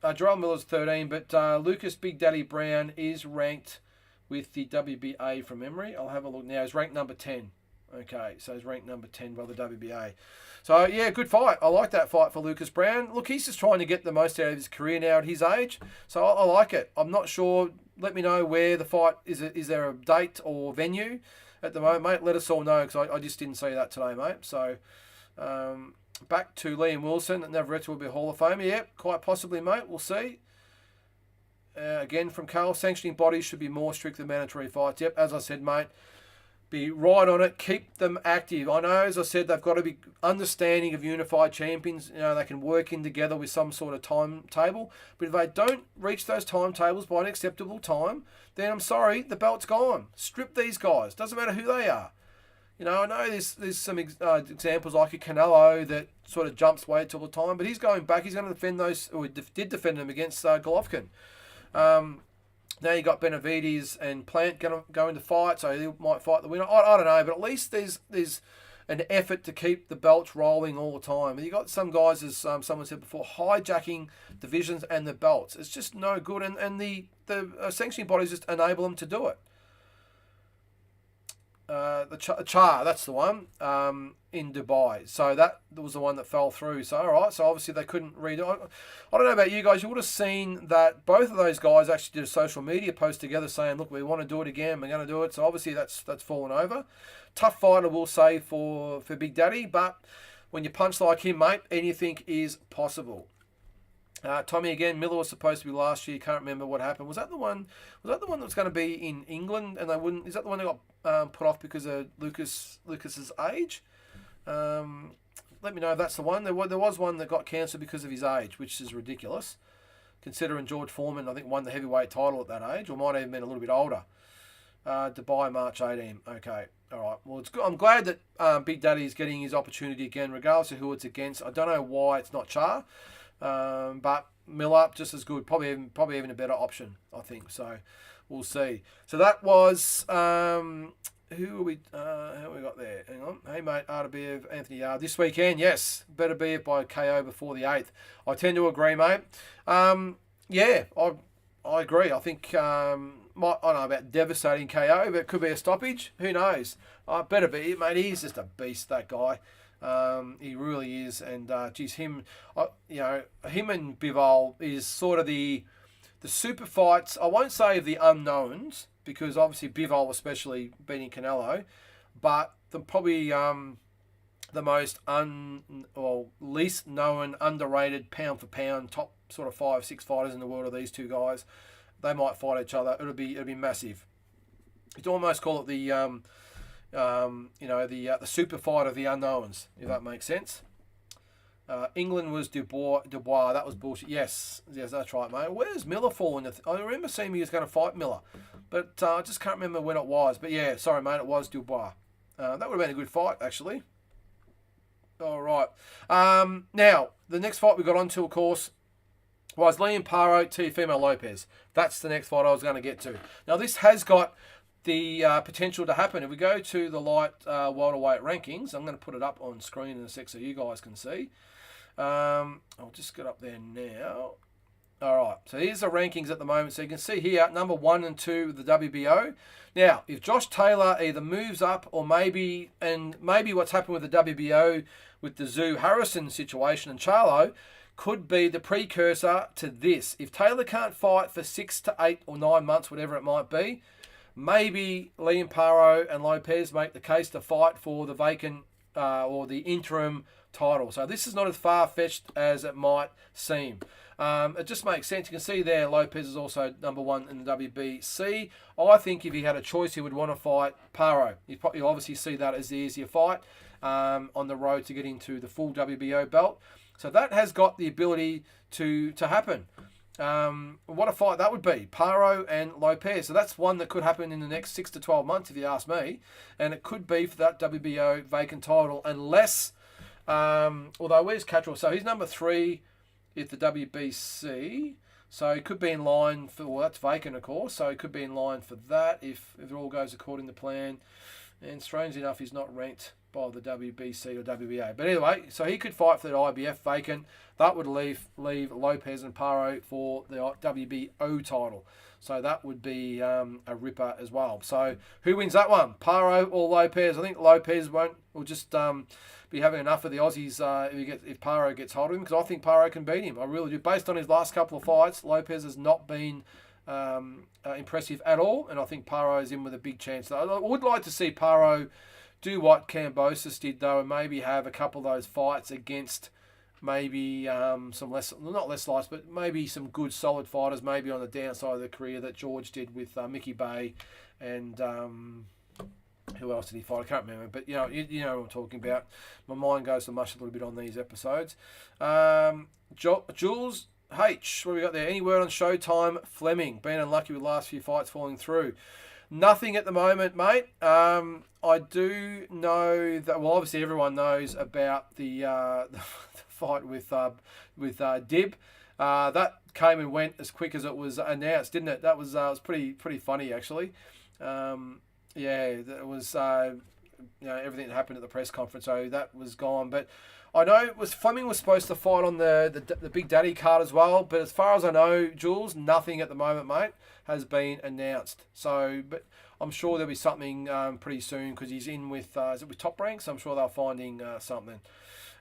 Jarrell Miller's 13, but Lucas Big Daddy Brown is ranked with the WBA from memory. I'll have a look now. He's ranked number 10. Okay, so he's ranked number 10 by the WBA. So, yeah, good fight. I like that fight for Lucas Brown. Look, he's just trying to get the most out of his career now at his age. So I like it. I'm not sure. Let me know where the fight is. Is there a date or venue at the moment, mate? Let us all know because I just didn't see that today, mate. So back to Liam Wilson. Navarrete will be a Hall of Famer. Yep, quite possibly, mate. We'll see. Again, from Carl, sanctioning bodies should be more strict than mandatory fights. Yep, as I said, mate. Be right on it. Keep them active. I know, as I said, they've got to be understanding of unified champions. They can work in together with some sort of timetable. But if they don't reach those timetables by an acceptable time, then I'm sorry, the belt's gone. Strip these guys. Doesn't matter who they are. I know there's some examples like a Canelo that sort of jumps weight all the time, but he's going back. He's going to defend those, or did defend them against Golovkin. Now you got Benavides and Plant going to go into fight, so they might fight the winner. I don't know, but at least there's an effort to keep the belts rolling all the time. You got some guys, as someone said before, hijacking divisions and the belts. It's just no good, and the sanctioning bodies just enable them to do it. The Char, that's the one, in Dubai. So that was the one that fell through. So, all right, so obviously they couldn't redo it. I don't know about you guys. You would have seen that both of those guys actually did a social media post together saying, look, we want to do it again. We're going to do it. So obviously that's fallen over. Tough fight, I will say, for Big Daddy. But when you punch like him, mate, anything is possible. Tommy again. Miller was supposed to be last year. Can't remember what happened. Was that the one? That was going to be in England, and they wouldn't? Is that the one that got put off because of Lucas's age? Let me know if that's the one. There was one that got cancelled because of his age, which is ridiculous, considering George Foreman, I think, won the heavyweight title at that age, or might have even been a little bit older. Dubai, March 18. Okay, all right. Well, it's good. I'm glad that Big Daddy is getting his opportunity again, regardless of who it's against. I don't know why it's not Char. But Miller, just as good, probably even a better option, I think. So we'll see. So that was who we got there? Hang on. Hey mate, Artabiev, Anthony Yard this weekend. Yes, better be it by KO before the 8th. I tend to agree, mate. Yeah, I agree. I think I don't know about devastating KO, but it could be a stoppage. Who knows? Better be it, mate. He's just a beast, that guy. He really is, and geez, him and Bivol is sort of the super fights. I won't say the unknowns because obviously Bivol, especially beating Canelo, but probably the most least known, underrated pound for pound top sort of 5-6 fighters in the world are these two guys. They might fight each other. It'll be massive. You'd almost call it the the super fight of the unknowns, if that makes sense. England was Dubois. That was bullshit. Yes, that's right, mate. Where's Miller falling? I remember seeing he was going to fight Miller, but I just can't remember when it was. But yeah, sorry, mate, it was Dubois. That would have been a good fight, actually. All right. Now, the next fight we got onto, of course, was Liam Paro, Teofimo Lopez. That's the next fight I was going to get to. Now, this has got the potential to happen. If we go to the light welterweight rankings, I'm going to put it up on screen in a sec so you guys can see. I'll just get up there now. All right, so here's the rankings at the moment. So you can see here, number 1 and 2, the WBO. Now, if Josh Taylor either moves up or maybe what's happened with the WBO with the Zoo Harrison situation and Charlo could be the precursor to this. If Taylor can't fight for 6 to 8 or 9 months, whatever it might be, maybe Liam Paro and Lopez make the case to fight for the vacant or the interim title. So this is not as far-fetched as it might seem. It just makes sense. You can see there Lopez is also number 1 in the WBC. I think if he had a choice, he would want to fight Paro. You obviously see that as the easier fight on the road to getting to the full WBO belt. So that has got the ability to happen. What a fight that would be, Paro and Lopez. So that's one that could happen in the next 6 to 12 months, if you ask me. And it could be for that WBO vacant title, unless, although where's Catterall? So he's number 3 at the WBC. So he could be in line for, well, that's vacant, of course. So he could be in line for that if it all goes according to plan. And strangely enough, he's not ranked by the WBC or WBA. But anyway, so he could fight for the IBF vacant. That would leave Lopez and Paro for the WBO title. So that would be a ripper as well. So who wins that one? Paro or Lopez? I think Lopez will just be having enough of the Aussies if Paro gets hold of him, because I think Paro can beat him. I really do. Based on his last couple of fights, Lopez has not been impressive at all, and I think Paro is in with a big chance. I would like to see Paro do what Kambosos did, though, and maybe have a couple of those fights against maybe some not less lights, but maybe some good solid fighters, maybe on the downside of the career that George did with Mickey Bay and who else did he fight? I can't remember, but you know what I'm talking about. My mind goes to mush a little bit on these episodes. Jules H, what have we got there? Any word on Showtime Fleming? Been unlucky with the last few fights falling through. Nothing at the moment, mate. I do know that, well, obviously everyone knows about the fight with Dib. That came and went as quick as it was announced, didn't it? That was pretty funny, actually. That was everything that happened at the press conference, so that was gone. But I know Fleming was supposed to fight on the Big Daddy card as well, but as far as I know, Jules, nothing at the moment, mate, has been announced. So, but I'm sure there'll be something pretty soon, because he's in with is it with Top Rank? So I'm sure they're finding something.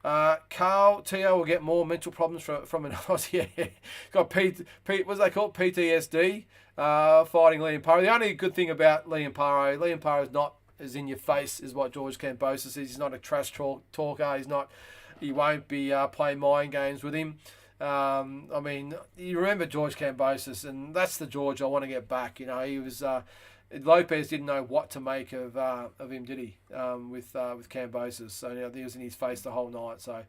Carl Teo will get more mental problems from an Aussie. Got what's they call it? PTSD. Fighting Liam Paro. The only good thing about Liam Paro is not as in your face as what George Kambosos is. He's not a trash talker. He won't be playing mind games with him. I mean, you remember George Kambosos, and that's the George I want to get back. You know, he was Lopez didn't know what to make of him, did he? With Kambosos, so he was in his face the whole night. So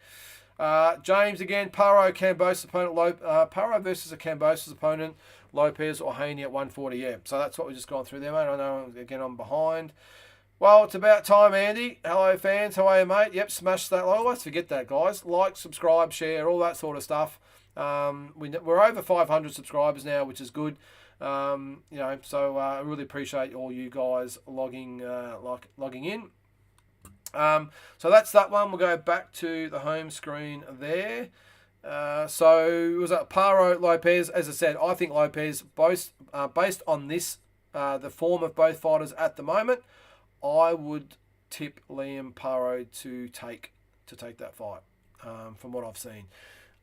James again, Paro Kambosos opponent, Paro versus a Kambosos opponent, Lopez or Haney at 140. Yeah, so that's what we've just gone through there, mate. I know again I'm behind. Well, it's about time, Andy. Hello, fans. How are you, mate? Yep, smash that. I always forget that, guys. Like, subscribe, share, all that sort of stuff. We're over 500 subscribers now, which is good. So I really appreciate all you guys logging in. So that's that one. We'll go back to the home screen there. So was that Paro Lopez? As I said, I think Lopez, both based on this, the form of both fighters at the moment, I would tip Liam Paro to take to take that fight, from what I've seen.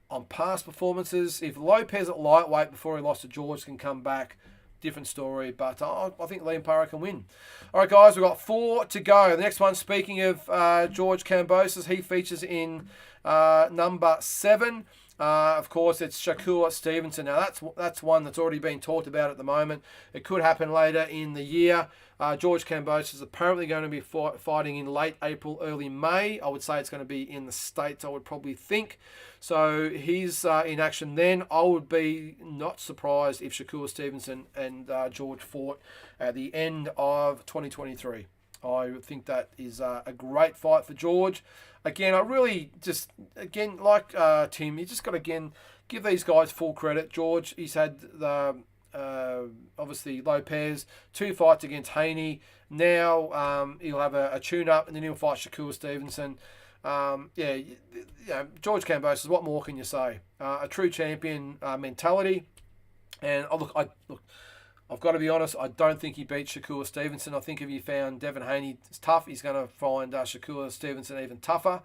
On past performances, if Lopez at lightweight before he lost to George can come back, different story, but I think Liam Parra can win. All right, guys, we've got 4 to go. The next one, speaking of George Kambosos, he features in number 7. Of course, it's Shakur Stevenson. Now, that's one that's already been talked about at the moment. It could happen later in the year. George Kambosos is apparently going to be fighting in late April, early May. I would say it's going to be in the States, I would probably think. So he's in action then. I would be not surprised if Shakur Stevenson and George fought at the end of 2023. I think that is a great fight for George. Again, I really just, like Tim, you just got to, give these guys full credit. George, he's had the, obviously, Lopez, 2 fights against Haney. Now he'll have a tune-up, and then he'll fight Shakur Stevenson. George Kambosos, what more can you say? A true champion mentality. And I've got to be honest, I don't think he beats Shakur Stevenson. I think if you found Devin Haney tough, he's going to find Shakur Stevenson even tougher.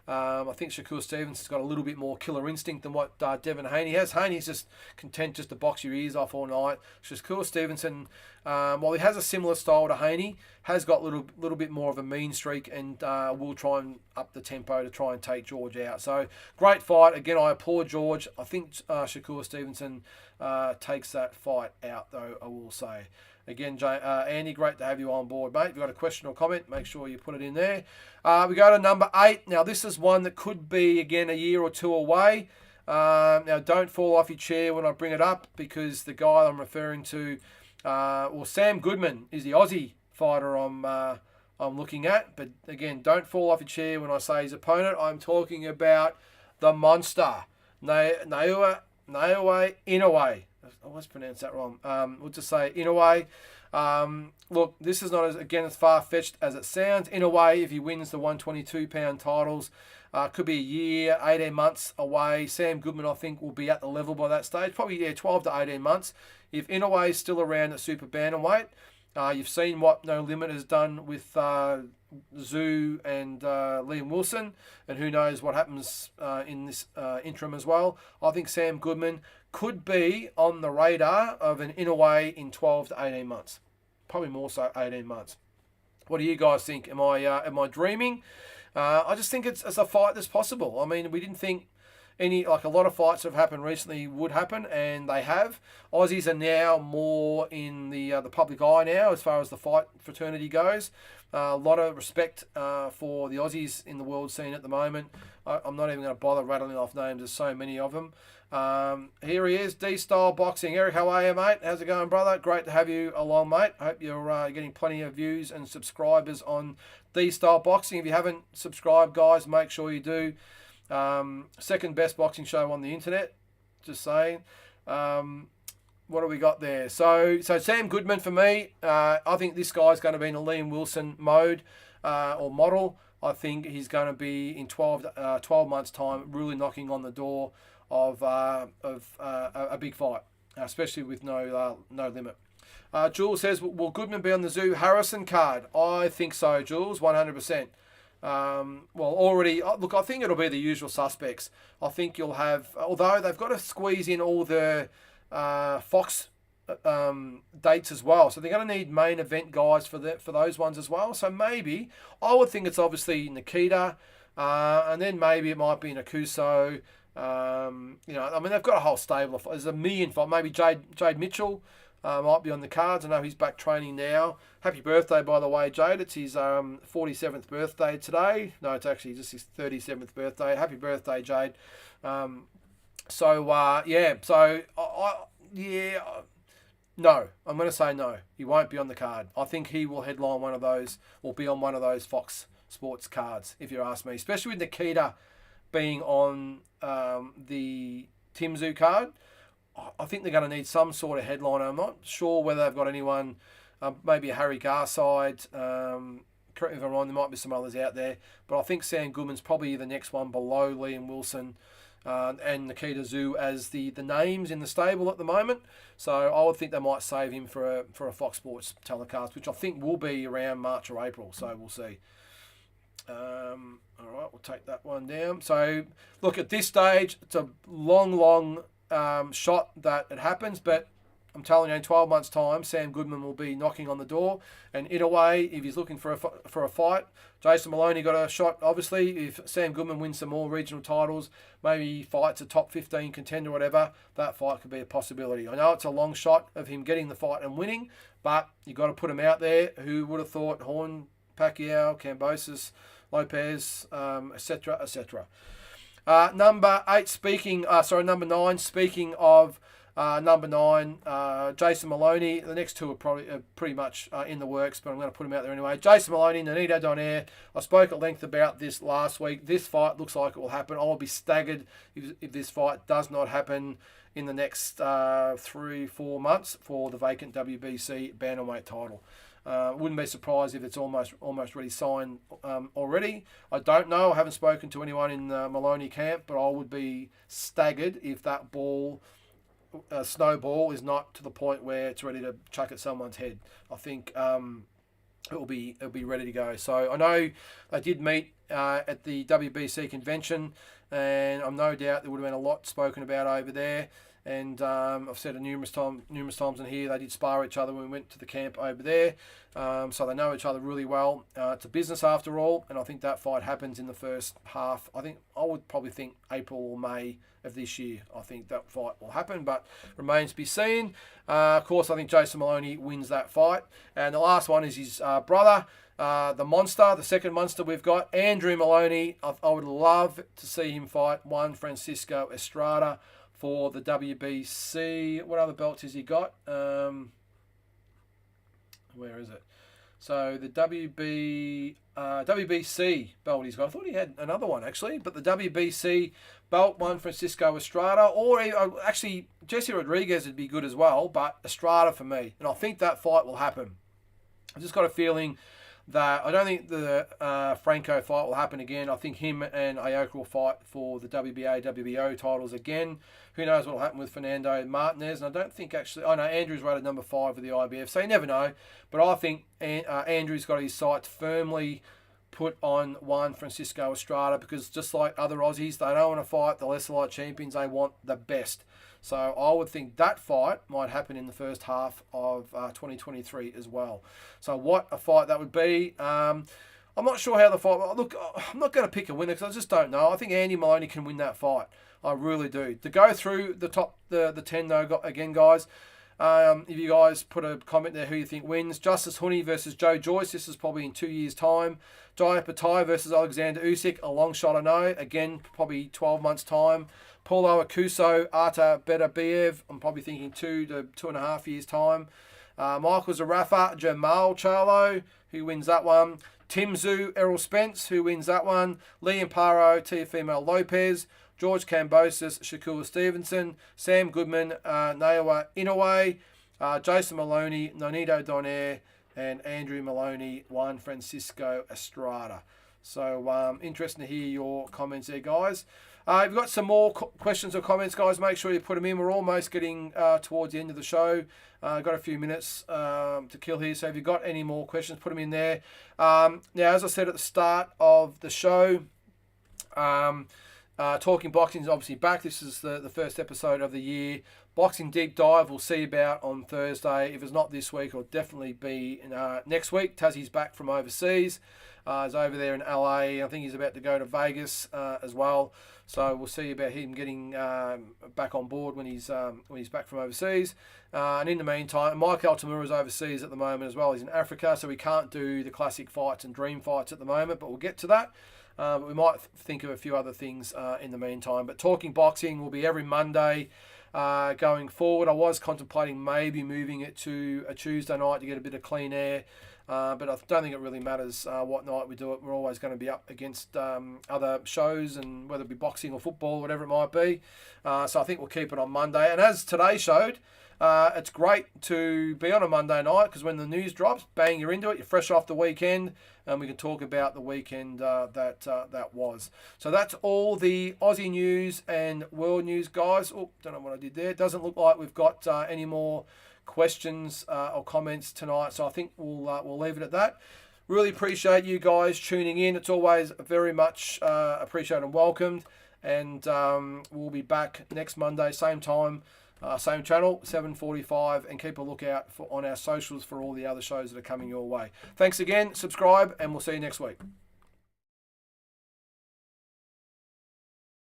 I think Shakur Stevenson's got a little bit more killer instinct than what Devin Haney has. Haney's just content just to box your ears off all night. Shakur Stevenson, while he has a similar style to Haney, has got a little bit more of a mean streak and will try and up the tempo to try and take George out. So, great fight. Again, I applaud George. I think Shakur Stevenson takes that fight out, though, I will say. Again, Andy, great to have you on board, mate. If you've got a question or comment, make sure you put it in there. We go to number 8. Now, this is one that could be, again, a year or 2 away. Now, don't fall off your chair when I bring it up, because the guy I'm referring to, Sam Goodman is the Aussie fighter I'm looking at. But, again, don't fall off your chair when I say his opponent. I'm talking about the monster, Naoya Inoue. I always pronounce that wrong. We'll just say Inoue. Look, this is not as far-fetched as it sounds. Inoue, if he wins the 122-pound titles, could be a year, 18 months away. Sam Goodman, I think, will be at the level by that stage. Probably, 12 to 18 months. If Inoue is still around at super bantamweight, you've seen what No Limit has done with Zoo and Liam Wilson, and who knows what happens in this interim as well. I think Sam Goodman could be on the radar of an Inoue in 12 to 18 months. Probably more so 18 months. What do you guys think? Am I dreaming? I just think it's a fight that's possible. I mean, we didn't think a lot of fights that have happened recently would happen, and they have. Aussies are now more in the public eye now as far as the fight fraternity goes. A lot of respect for the Aussies in the world scene at the moment. I'm not even going to bother rattling off names. There's so many of them. Here he is, D-Style Boxing. Eric, how are you, mate? How's it going, brother? Great to have you along, mate. I hope you're getting plenty of views and subscribers on D-Style Boxing. If you haven't subscribed, guys, make sure you do. Second best boxing show on the internet. Just saying. What do we got there? So Sam Goodman for me. I think this guy's going to be in a Liam Wilson mode or model. I think he's going to be in 12 months' time, really knocking on the door of a big fight, especially with no limit. Jules says, will Goodman be on the Zoo Harrison card? I think so, Jules, 100%. Look, I think it'll be the usual suspects. I think you'll have, although they've got to squeeze in all the Fox dates as well, so they're going to need main event guys for those ones as well. So maybe I would think it's obviously Nikita, and then maybe it might be Nakuso. I mean, they've got a whole stable. There's a million fight. Maybe Jade Mitchell might be on the cards. I know he's back training now. Happy birthday, by the way, Jade. It's his 47th birthday today. No, it's actually just his 37th birthday. Happy birthday, Jade. No, I'm going to say no. He won't be on the card. I think he will headline one of those or be on one of those Fox Sports cards, if you ask me, especially with Nikita being on the Tim Tszyu card. I think they're going to need some sort of headliner. I'm not sure whether they've got anyone, maybe a Harry Garside. Correct me if I'm wrong, there might be some others out there. But I think Sam Goodman's probably the next one below Liam Wilson and Nikita Tszyu as the names in the stable at the moment. So I would think they might save him for a Fox Sports telecast, which I think will be around March or April. So we'll see. All right, we'll take that one down. So, look, at this stage, it's a long shot that it happens, but I'm telling you, in 12 months' time, Sam Goodman will be knocking on the door. And in a way, if he's looking for a fight, Jason Maloney got a shot. Obviously, if Sam Goodman wins some more regional titles, maybe he fights a top 15 contender or whatever, that fight could be a possibility. I know it's a long shot of him getting the fight and winning, but you've got to put him out there. Who would have thought Horn, Pacquiao, Kambosos, Lopez, etc., etc. Number 9, speaking of number 9, Jason Maloney. The next two are probably pretty much in the works, but I'm going to put him out there anyway. Jason Maloney, Nonito Donaire. I spoke at length about this last week. This fight looks like it will happen. I will be staggered if this fight does not happen in the next 3-4 months for the vacant WBC bantamweight title. Wouldn't be surprised if it's almost ready signed already. I don't know. I haven't spoken to anyone in the Maloney camp, but I would be staggered if that snowball is not to the point where it's ready to chuck at someone's head. I think it'll be ready to go. So I know they did meet at the WBC convention, and I'm no doubt there would have been a lot spoken about over there. And I've said it numerous times in here, they did spar each other when we went to the camp over there. So they know each other really well. It's a business after all, and I think that fight happens in the first half. I would probably think April or May of this year. I think that fight will happen, but remains to be seen. Of course, I think Jason Maloney wins that fight. And the last one is his brother, the monster, the second monster we've got, Andrew Maloney. I would love to see him fight Juan Francisco Estrada for the WBC. What other belts has he got? Where is it? So the WBC belt he's got. I thought he had another one actually, but the WBC belt, Juan Francisco Estrada, or actually Jesse Rodriguez would be good as well, but Estrada for me. And I think that fight will happen. I've just got a feeling that I don't think the Franco fight will happen again. I think him and Ioka will fight for the WBA, WBO titles again. Who knows what will happen with Fernando Martinez? And I don't think actually... I know Andrew's rated number 5 with the IBF, so you never know. But I think Andrew's got his sights firmly put on Juan Francisco Estrada, because just like other Aussies, they don't want to fight the lesser light champions. They want the best. So I would think that fight might happen in the first half of 2023 as well. So what a fight that would be. I'm not sure how the fight... Look, I'm not going to pick a winner because I just don't know. I think Andy Maloney can win that fight. I really do. To go through the top, the 10 though, again, guys, if you guys put a comment there who you think wins. Justice Honey versus Joe Joyce. This is probably in 2 years' time. Jai Patai versus Alexander Usyk. A long shot, I know. Again, probably 12 months' time. Paulo Akuso, Arta Beterbiev. I'm probably thinking 2 to 2.5 years' time. Michael Zarafa, Jamal Charlo. Who wins that one? Tim Tszyu, Errol Spence. Who wins that one? Liam Paro, Teofimo Lopez. George Kambosos, Shakur Stevenson, Sam Goodman, Naoya Inoue, Jason Maloney, Nonito Donaire, and Andrew Maloney, Juan Francisco Estrada. So interesting to hear your comments there, guys. If you've got some more questions or comments, guys, make sure you put them in. We're almost getting towards the end of the show. Got a few minutes to kill here, so if you've got any more questions, put them in there. Now, as I said at the start of the show, Talking Boxing is obviously back. This is the first episode of the year. Boxing Deep Dive we'll see about on Thursday. If it's not this week, it'll definitely be next week. Tassie's back from overseas. He's over there in LA. I think he's about to go to Vegas as well. So we'll see about him getting back on board when he's back from overseas. And in the meantime, Mike Altamura is overseas at the moment as well. He's in Africa, so we can't do the classic fights and dream fights at the moment, but we'll get to that. But we might think of a few other things in the meantime. But Talking Boxing will be every Monday going forward. I was contemplating maybe moving it to a Tuesday night to get a bit of clean air. But I don't think it really matters what night we do it. We're always going to be up against other shows, and whether it be boxing or football, whatever it might be. So I think we'll keep it on Monday. And as today showed, it's great to be on a Monday night, because when the news drops, bang, you're into it. You're fresh off the weekend, and we can talk about the weekend that was. So that's all the Aussie news and world news, guys. Oh, don't know what I did there. It doesn't look like we've got any more questions or comments tonight, so I think we'll leave it at that. Really appreciate you guys tuning in. It's always very much appreciated and welcomed. And we'll be back next Monday, same time, same channel, 7:45. And keep a lookout on our socials for all the other shows that are coming your way. Thanks again. Subscribe, and we'll see you next week.